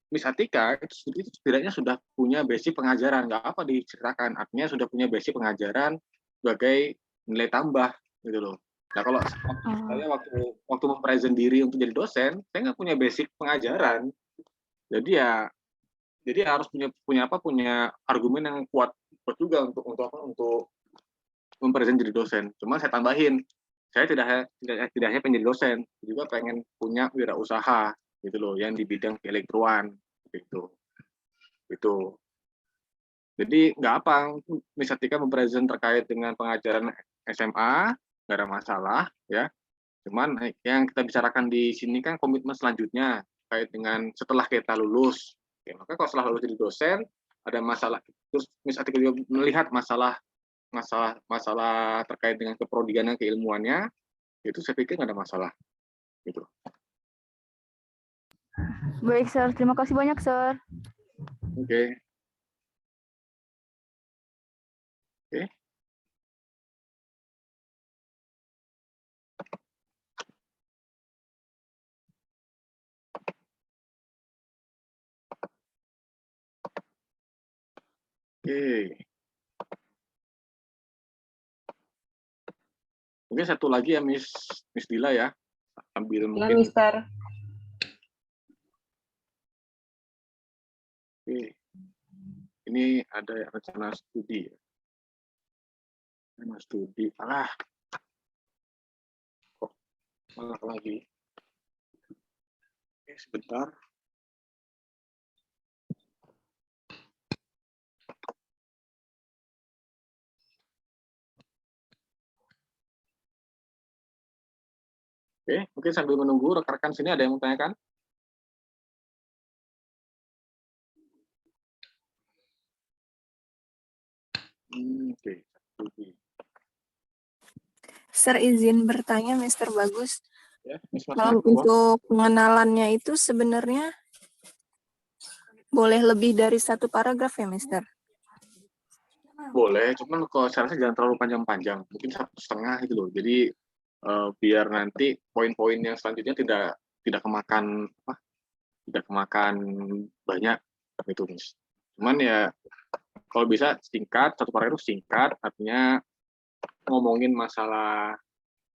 Miss Atika itu setidaknya sudah punya basic pengajaran, nggak apa diceritakan. Artinya sudah punya basic pengajaran sebagai nilai tambah gitu loh. Nah kalau Oh, saya waktu mempresent diri untuk jadi dosen, saya nggak punya basic pengajaran. Jadi ya harus punya argumen yang kuat juga untuk mempresent jadi dosen. Cuma saya tambahin, saya tidak hanya pengen jadi dosen, juga pengen punya wirausaha gitu loh, yang di bidang keelektroan gitu. Itu. Jadi nggak apa, misalnya mempresent terkait dengan pengajaran SMA, nggak ada masalah ya. Cuman yang kita bicarakan di sini kan komitmen selanjutnya terkait dengan setelah kita lulus. Ya, maka kalau setelah lulus jadi dosen, ada masalah, terus misalnya juga melihat masalah terkait dengan keprodigan dan keilmuannya, itu saya pikir nggak ada masalah. Gitu. baik, Sir. Terima kasih banyak, Sir. Oke. Oke. Oke. Mungkin satu lagi ya Miss Dila ya, sambil Ya, mungkin. Mister. Oke. Ini ada rencana studi ya. Rencana studi. Kok malah lagi. Oke, sebentar. Oke, mungkin sambil menunggu rekan-rekan sini ada yang mau tanyakan? Oke, studi. Sir, izin bertanya, Mister Bagus. Ya, Miss Masna, Kalau untuk pengenalannya itu sebenarnya boleh lebih dari satu paragraf ya, Mister? boleh, cuman kalau saya rasa jangan terlalu panjang-panjang, mungkin 1,5 gitu loh. Jadi biar nanti poin-poin yang selanjutnya tidak kemakan tidak kemakan banyak gitu, Miss. Cuman ya kalau bisa singkat, satu paragraf singkat, artinya ngomongin masalah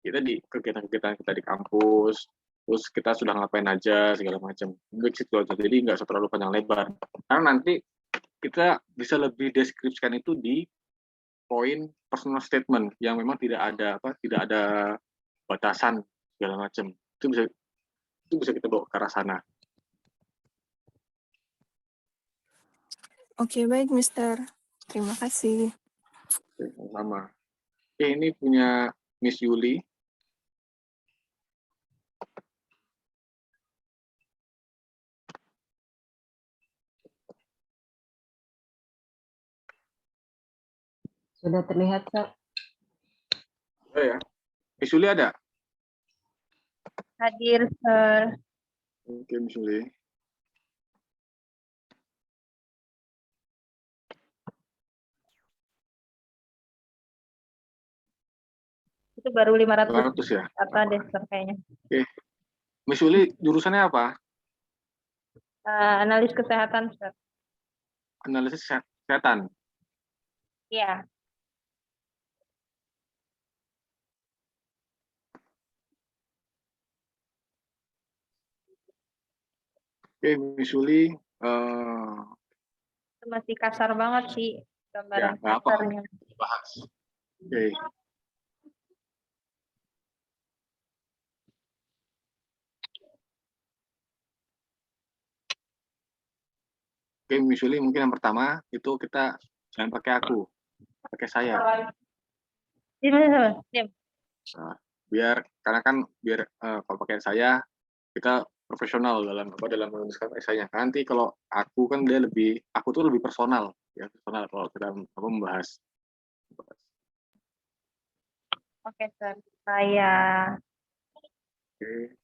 kita di kegiatan-kegiatan kita di kampus, terus kita sudah ngapain aja segala macam. Gitu aja. Jadi nggak terlalu panjang lebar. Karena nanti kita bisa lebih deskripsikan itu di poin personal statement yang memang tidak ada batasan segala macam. Itu bisa kita bawa ke arah sana. Oke, baik, Mister. Terima kasih. Sama. Ini punya Miss Yuli. Sudah terlihat, Sir. Oh ya. Miss Yuli ada? Hadir, Sir. Oke, Miss Yuli. Itu baru 500 500 ya. kata deh kayaknya. Oke. Miss Yuli, jurusannya apa? Analis kesehatan, Ustaz. Analisis kesehatan. Iya. Oke, Miss Yuli, Itu masih kasar banget sih gambaran nggak apa, kasarnya. bahas. Oke. Oke, Miss Yuli, mungkin yang pertama itu kita jangan pakai aku, pakai saya. Diam. Nah, karena kan biar kalau pakai saya kita profesional dalam menuliskan esainya. Nanti kalau aku kan aku tuh lebih personal ya, personal kalau kita membahas. Oke, Ustaz. Saya Oke.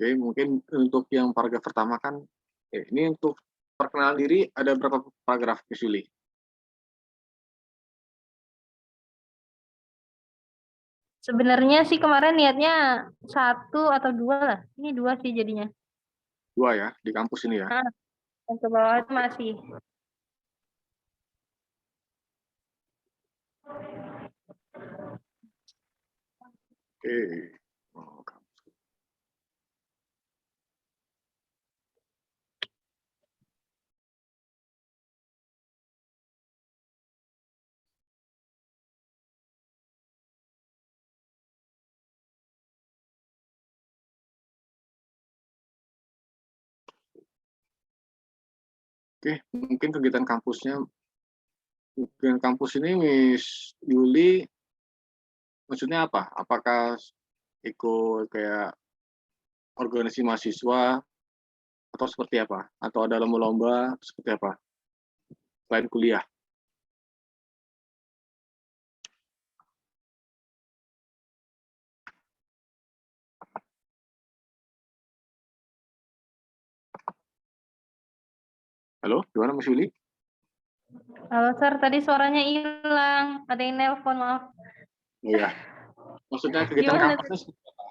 Oke, mungkin untuk yang paragraf pertama kan, ini untuk perkenalan diri ada berapa paragraf, Miss Yuli? sebenarnya sih kemarin niatnya 1 atau 2 lah. Ini 2 sih jadinya. 2 ya, di kampus ini ya. Nah, yang ke bawah itu masih. Oke. Oh, kampus. Oke, mungkin kegiatan kampus ini Miss Yuli maksudnya apa? Apakah ikut kayak organisasi mahasiswa atau seperti apa? Atau ada lomba-lomba seperti apa? Selain kuliah. Halo, gimana Miss Yuli? Halo, Sir. Tadi suaranya hilang. Ada yang nelpon, maaf. Iya. Maksudnya kegiatan Gimana? kampusnya seperti apa?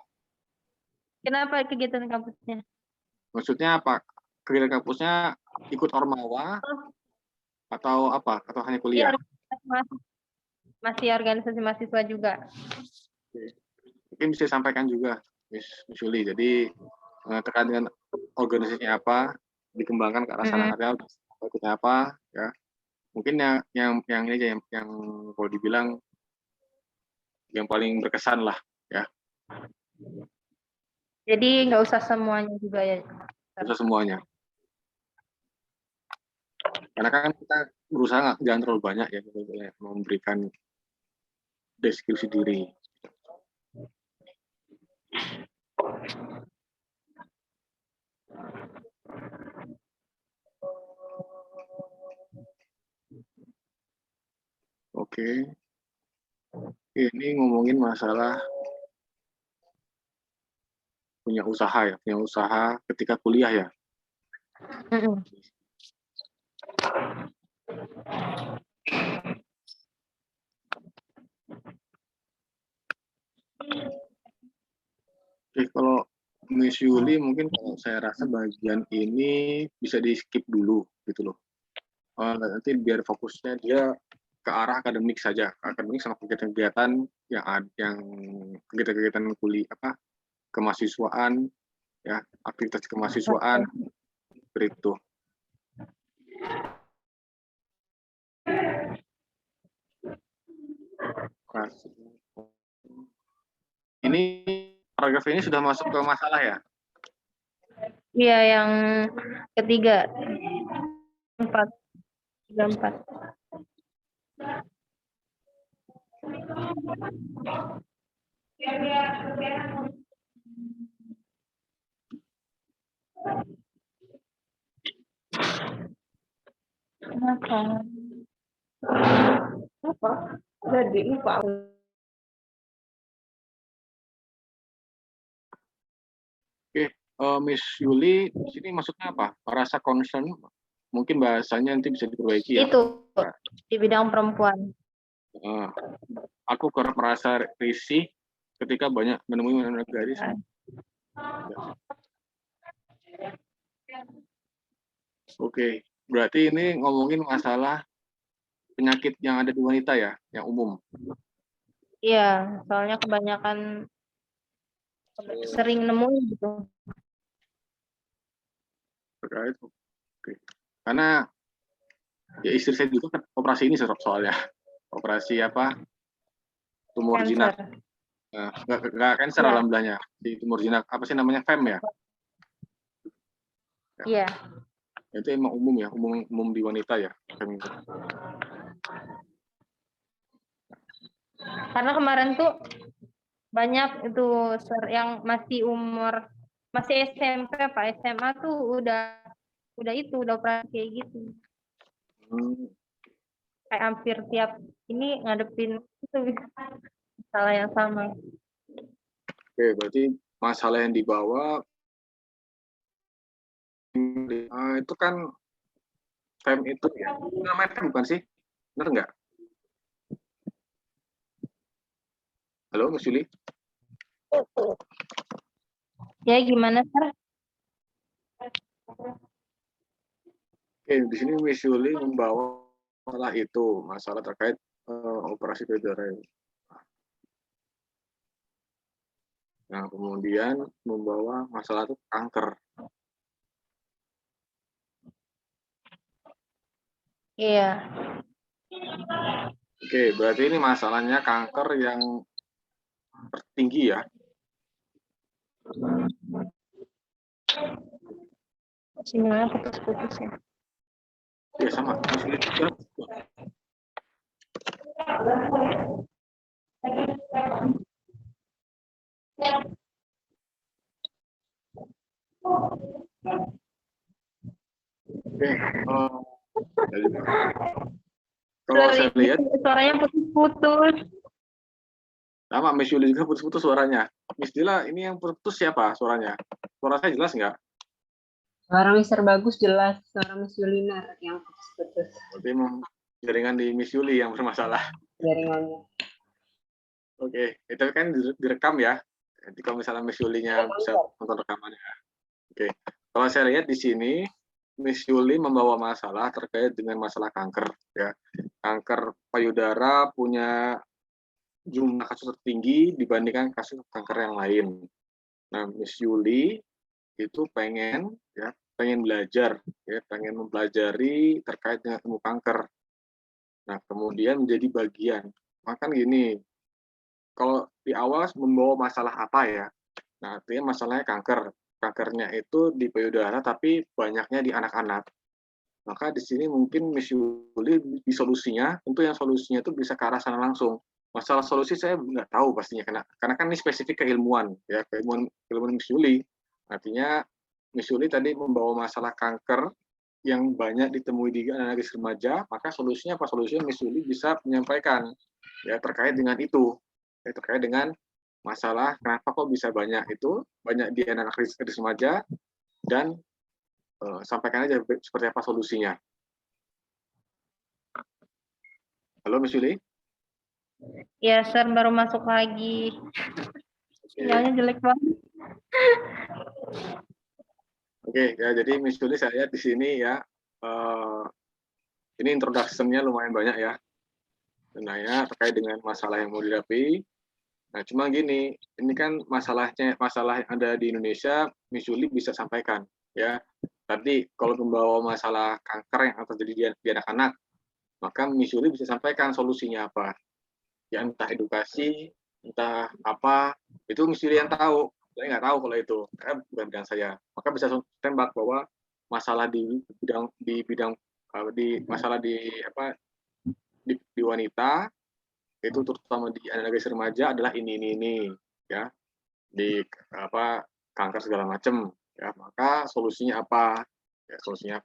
Kenapa kegiatan kampusnya? Maksudnya apa? Kegiatan kampusnya ikut ormawa atau apa? Atau hanya kuliah? Iya, masih organisasi mahasiswa juga. Mungkin bisa sampaikan juga, Miss Yuli. Jadi terkait dengan organisasinya apa, dikembangkan ke arah sana ada ikutnya apa, ya. Mungkin yang ini aja yang kalau dibilang yang paling berkesan lah, ya. Jadi nggak usah semuanya juga ya. Bisa semuanya. Karena kan kita berusaha jangan terlalu banyak ya, memberikan deskripsi diri. Oke. Ini ngomongin masalah punya usaha ketika kuliah ya. Oke, kalau Miss Yuli mungkin kalau saya rasa bagian ini bisa di skip dulu gitu loh. Nanti biar fokusnya dia ke arah akademik saja, akademik sama kegiatan-kegiatan yang kegiatan-kegiatan kuliah kemahasiswaan ya, aktivitas kemahasiswaan seperti itu. Ini paragraf ini sudah masuk ke masalah ya? Iya, yang ketiga. 4. 34. Kenapa? Apa? Jadi lupa. Oke, Miss Yuli, di sini maksudnya apa? Rasa concern mungkin bahasanya nanti bisa diperbaiki ya. Itu di bidang perempuan. Aku kurang merasa risih ketika banyak menemui anak gadis. Oke, berarti ini ngomongin masalah penyakit yang ada di wanita ya, yang umum. Iya, soalnya kebanyakan sering nemuin gitu. Terkait. Oke. Karena ya istri saya juga kan operasi ini soalnya. Operasi apa? Tumor jinak. Cancer. Nah, nggak cancer Iya. alhamdulillahnya. Di tumor jinak. Apa sih namanya? FEM ya? Iya. Itu emang umum ya, umum di wanita ya. FEM itu. Karena kemarin tuh banyak itu yang masih SMP apa SMA tuh udah operasi kayak gitu. Kayak hampir tiap ini ngadepin itu masalah yang sama. Oke, berarti masalah yang dibawa itu kan FEM itu ya. Namanya FEM bukan sih? Benar nggak? Halo, Mas Yuli? Ya gimana, Sir? Oke, di sini Miss Yuli membawa masalah terkait operasi payudara. Nah, kemudian membawa masalah itu kanker. Iya. Oke, berarti ini masalahnya kanker yang tertinggi ya. Sinyalnya putus-putus ya. Iya, sama. Miss Yuli juga. Oke, kalau saya lihat suaranya putus-putus. sama Miss Yuli juga putus-putus suaranya. Miss Dila, ini yang putus siapa suaranya? Suara saya jelas nggak? Suara Mister Bagus jelas, suara Miss Yulinar yang putus-putus Berarti memang jaringan di Miss Yuli yang bermasalah. jaringannya. Oke, itu kan direkam ya. Nanti kalau misalnya Miss Yulinya bisa nonton rekamannya. Oke, kalau saya lihat di sini Miss Yuli membawa masalah terkait dengan masalah kanker ya. Kanker payudara punya jumlah kasus tertinggi dibandingkan kasus kanker yang lain. Nah, Miss Yuli itu pengen belajar ya, pengen mempelajari terkait dengan ilmu kanker. Nah, kemudian menjadi bagian. Makan gini, kalau di awal membawa masalah apa ya? Nah, artinya masalahnya kanker. Kankernya itu di payudara, tapi banyaknya di anak-anak. Maka di sini mungkin Miss Yuli di solusinya, tentu yang solusinya itu bisa ke arah sana langsung. Masalah solusi saya nggak tahu pastinya, karena kan ini spesifik keilmuan, ya keilmuan Miss Yuli. Artinya Miss Yuli tadi membawa masalah kanker yang banyak ditemui di anak remaja, maka solusinya apa? Solusinya Miss Yuli bisa menyampaikan ya terkait dengan itu, ya, terkait dengan masalah kenapa kok bisa banyak di anak remaja, dan sampaikan aja seperti apa solusinya. Halo Miss Yuli? Ya, Sir, baru masuk lagi. Sinyalnya jelek banget. Oke, ya jadi Miss Yuli saya lihat di sini ya, ini introduction-nya lumayan banyak ya. Sebenarnya terkait dengan masalah yang mau dihadapi. Nah, cuma gini, ini kan masalah yang ada di Indonesia, Miss Yuli bisa sampaikan ya. Tadi kalau membawa masalah kanker yang terjadi di anak-anak, maka Miss Yuli bisa sampaikan solusinya apa. Ya entah edukasi, entah apa, itu Miss Yuli yang tahu. Saya nggak tahu kalau itu, karena bukan bidang saya. Maka bisa tembak bahwa masalah di wanita itu terutama di anak remaja adalah ini ya, di kanker segala macam ya. Maka solusinya apa? Solusinya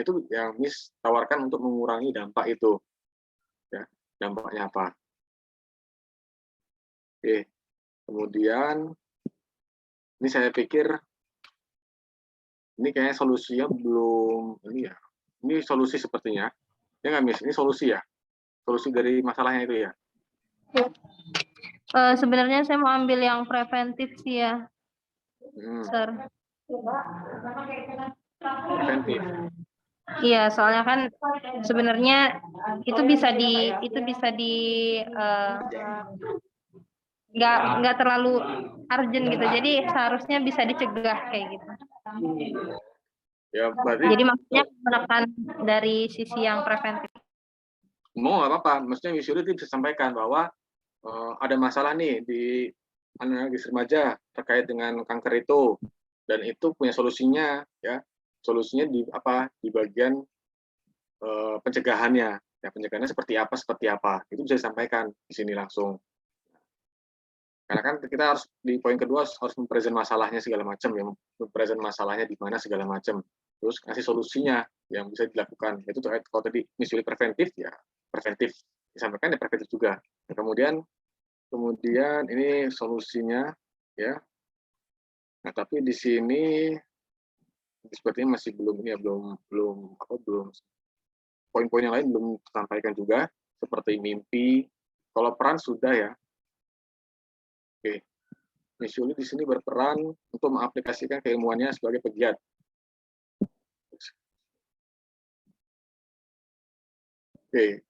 itu yang Miss tawarkan untuk mengurangi dampak itu ya. Dampaknya apa? Oke, kemudian ini saya pikir ini kayaknya solusinya belum ini ya, Ini solusi sepertinya. Ya nggak, Miss? Ini solusi ya? Solusi dari masalahnya itu ya? Sebenarnya saya mau ambil yang preventif sih ya, Sir. Preventif. Iya, soalnya kan sebenarnya itu bisa nggak terlalu urgent gitu. Jadi seharusnya bisa dicegah kayak gitu. Ya, berarti Jadi maksudnya menekan dari sisi yang preventif. mau nggak apa-apa. Maksudnya Miss Yuli bisa sampaikan bahwa ada masalah nih di remaja terkait dengan kanker itu, dan itu punya solusinya, ya. Solusinya di apa? Di bagian pencegahannya. Ya, pencegahannya seperti apa? Itu bisa disampaikan di sini langsung. Karena kan kita harus di poin kedua harus mempresent masalahnya segala macam, ya, mempresent masalahnya di mana segala macam. Terus kasih solusinya yang bisa dilakukan. Itu kalau tadi misalnya preventif, ya preventif disampaikan, ya preventif juga. Nah, kemudian ini solusinya, ya. Nah, tapi di sini sepertinya masih belum poin-poin yang lain belum disampaikan juga, seperti mimpi. Kalau peran sudah, ya. Oke. Miss Yuli di sini berperan untuk mengaplikasikan keilmuannya sebagai pegiat. Oke.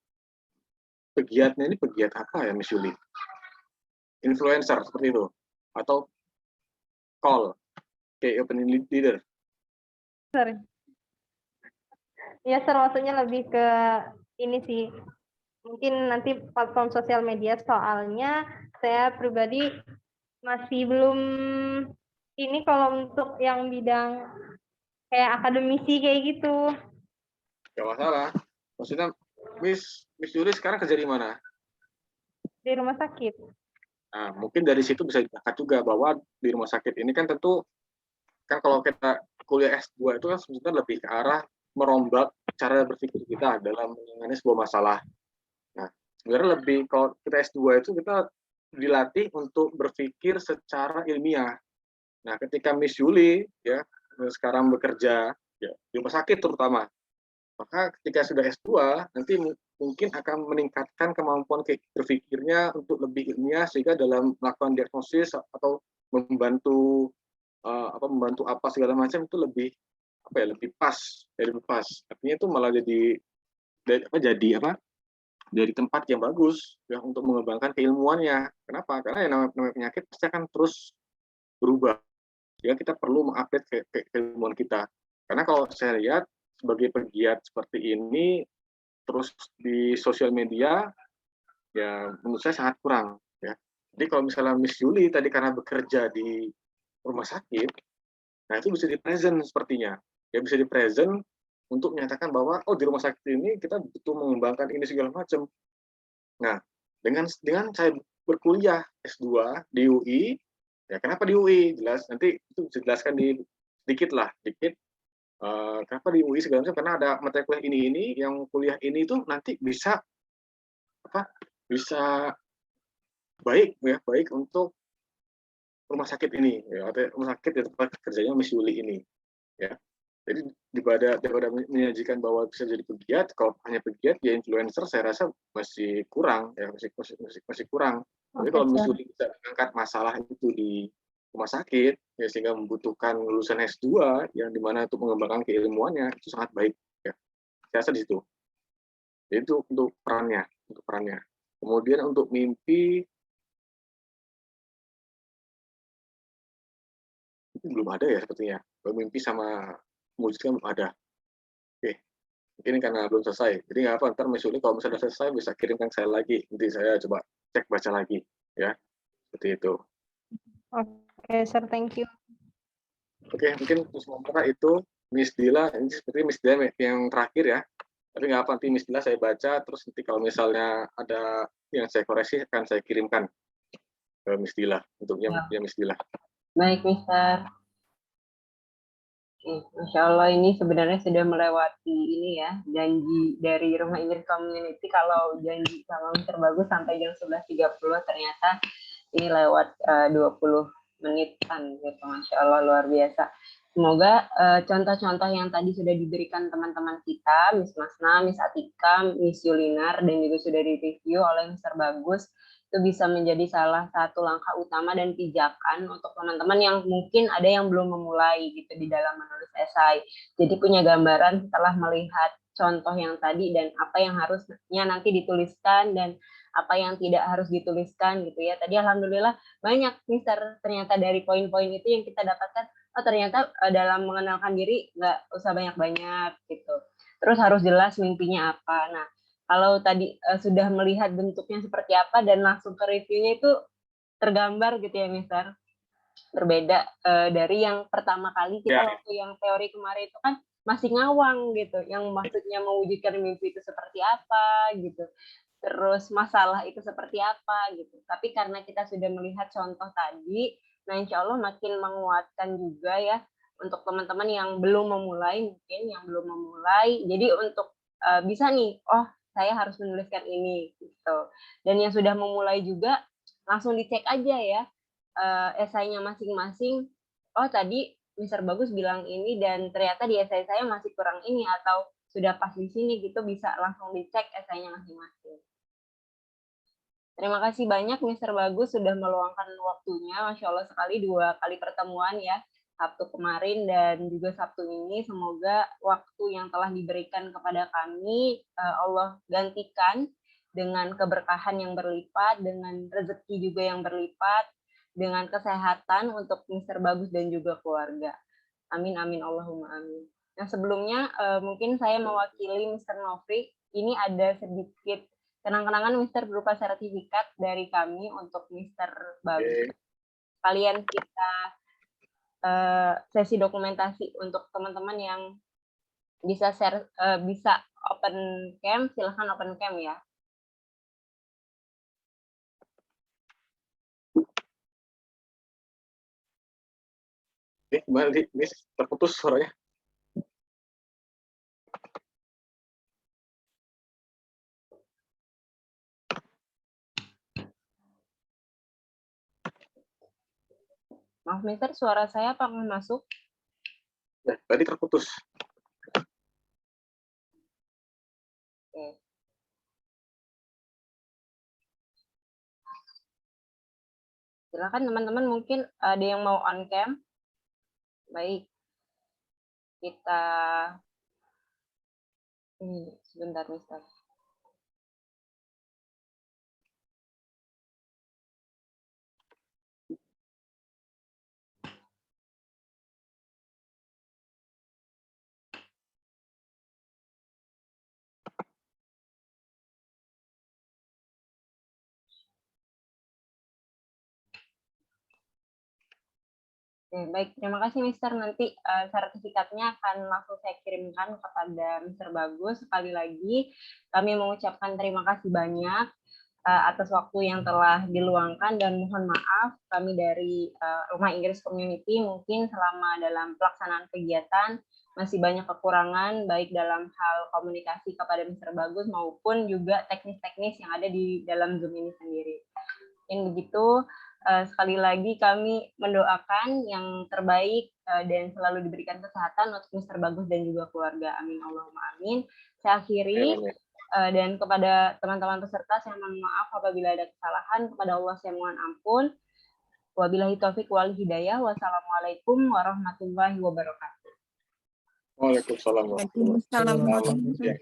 Pegiatnya ini pegiat apa ya, Miss Yuli? Influencer seperti itu, atau call, kayak opening leader? Sir. Ya, Sir, maksudnya lebih ke ini sih. Mungkin nanti platform sosial media, soalnya saya pribadi masih belum ini kalau untuk yang bidang kayak akademisi kayak gitu. Gak masalah. Maksudnya Miss Yuli sekarang kerja di mana? Di rumah sakit. Nah, mungkin dari situ bisa diangkat juga bahwa di rumah sakit ini kan tentu, kan kalau kita kuliah S2 itu kan sebenarnya lebih ke arah merombak cara berpikir kita dalam menangani sebuah masalah. Nah, sebenarnya lebih, kalau kita S2 itu kita dilatih untuk berpikir secara ilmiah. Nah, ketika Miss Yuli, ya, sekarang bekerja, ya, di rumah sakit terutama, maka ketika sudah S2 nanti mungkin akan meningkatkan kemampuan berpikirnya untuk lebih ilmiah, sehingga dalam melakukan diagnosis atau membantu membantu apa segala macam itu lebih lebih pas, artinya itu malah jadi tempat yang bagus, ya, untuk mengembangkan keilmuannya. Kenapa? Karena yang namanya penyakit pasti akan terus berubah, ya. Kita perlu mengupdate keilmuan kita, karena kalau saya lihat sebagai pegiat seperti ini terus di sosial media, ya menurut saya sangat kurang, ya. Jadi kalau misalnya Miss Yuli tadi karena bekerja di rumah sakit, nah itu bisa di-present sepertinya. Ya bisa di-present untuk menyatakan bahwa di rumah sakit ini kita butuh mengembangkan ini segala macam. Nah, dengan saya berkuliah S2 di UI, ya kenapa di UI? Jelas nanti itu bisa dijelaskan dikit. Kenapa di UI segala macam, karena ada mata kuliah ini yang kuliah ini itu nanti bisa baik untuk rumah sakit ini, ya, atau rumah sakit di tempat kerjanya Miss Yuli ini, ya. Jadi daripada menyajikan bahwa bisa jadi pegiat, kalau hanya pegiat ya influencer, saya rasa masih kurang, ya, masih kurang. Tapi kalau Miss Yuli bisa mengangkat masalah itu di rumah sakit, ya, sehingga membutuhkan lulusan S2 yang dimana untuk mengembangkan keilmuannya, itu sangat baik, ya. Saya rasa di situ. Jadi itu untuk perannya. Kemudian untuk mimpi, itu belum ada ya sepertinya. Mimpi sama mewujudkan belum ada. Oke, mungkin karena belum selesai. Jadi nggak apa, ntar Mas Yuli kalau misalnya selesai bisa kirimkan saya lagi. Nanti saya coba cek baca lagi, ya. Seperti itu. Oke, Sir, thank you. Oke, mungkin sementara itu Miss Dila, ini seperti Miss Dila yang terakhir, ya. Tapi nggak apa, nanti Miss Dila saya baca, terus nanti kalau misalnya ada yang saya koreksi akan saya kirimkan ke Miss Dila, untuk yang Miss Dila. Baik, Mister. Masya Allah, ini sebenarnya sudah melewati ini ya, janji dari Rumah Inggris Community. Kalau janji sama Mister Bagus sampai jam 11.30, ternyata ini lewat 20 menitan gitu. Masya Allah, luar biasa. Semoga contoh-contoh yang tadi sudah diberikan teman-teman kita, Miss Masna, Miss Atika, Miss Yulinar, dan juga sudah direview oleh Mr. Bagus, itu bisa menjadi salah satu langkah utama dan pijakan untuk teman-teman yang mungkin ada yang belum memulai gitu di dalam menulis esai. Jadi punya gambaran setelah melihat contoh yang tadi dan apa yang harusnya nanti dituliskan dan apa yang tidak harus dituliskan gitu ya. Tadi alhamdulillah banyak Mister ternyata dari poin-poin itu yang kita dapatkan. Oh ternyata dalam mengenalkan diri nggak usah banyak-banyak gitu. Terus harus jelas mimpinya apa. Nah kalau tadi sudah melihat bentuknya seperti apa dan langsung ke reviewnya itu tergambar gitu ya Mister. Berbeda dari yang pertama kali kita waktu yang teori kemarin itu kan masih ngawang gitu. Yang maksudnya mewujudkan mimpi itu seperti apa gitu. Terus masalah itu seperti apa gitu. Tapi karena kita sudah melihat contoh tadi, nah insya Allah makin menguatkan juga ya untuk teman-teman yang belum memulai mungkin, yang belum memulai. Jadi untuk bisa nih, oh saya harus menuliskan ini gitu. Dan yang sudah memulai juga langsung dicek aja ya esainya masing-masing. Oh tadi Mr. Bagus bilang ini dan ternyata di esai saya masih kurang ini atau sudah pas di sini gitu bisa langsung dicek esainya masing-masing. Terima kasih banyak Mr. Bagus sudah meluangkan waktunya, Masya Allah sekali 2 kali pertemuan ya, Sabtu kemarin dan juga Sabtu ini. Semoga waktu yang telah diberikan kepada kami, Allah gantikan dengan keberkahan yang berlipat, dengan rezeki juga yang berlipat, dengan kesehatan untuk Mr. Bagus dan juga keluarga. Amin, amin, Allahumma amin. Nah sebelumnya mungkin saya mewakili Mr. Nofri, ini ada sedikit kenang-kenangan Mister berupa sertifikat dari kami untuk Mister Bagus. Kalian kita sesi dokumentasi untuk teman-teman yang bisa share, bisa open cam, silahkan open cam ya. Kembali, Miss, terputus suaranya. Maaf Mister, suara saya apakah masuk? Ya, tadi terputus. Oke. Silakan teman-teman, mungkin ada yang mau on cam. Baik. Kita ini sebentar Mister. Oke, baik, terima kasih Mister. Nanti sertifikatnya akan langsung saya kirimkan kepada Mister Bagus. Sekali lagi, kami mengucapkan terima kasih banyak atas waktu yang telah diluangkan dan mohon maaf kami dari Rumah Inggris Community mungkin selama dalam pelaksanaan kegiatan masih banyak kekurangan baik dalam hal komunikasi kepada Mister Bagus maupun juga teknis-teknis yang ada di dalam Zoom ini sendiri. Mungkin begitu. Sekali lagi kami mendoakan yang terbaik dan selalu diberikan kesehatan untuk Mister Bagus dan juga keluarga. Amin Allahumma amin. Saya akhiri dan kepada teman-teman peserta saya mohon maaf apabila ada kesalahan. Kepada Allah saya mohon ampun. Wabillahi taufik wal hidayah. Wassalamualaikum warahmatullahi wabarakatuh. Waalaikumsalam warahmatullahi wabarakatuh.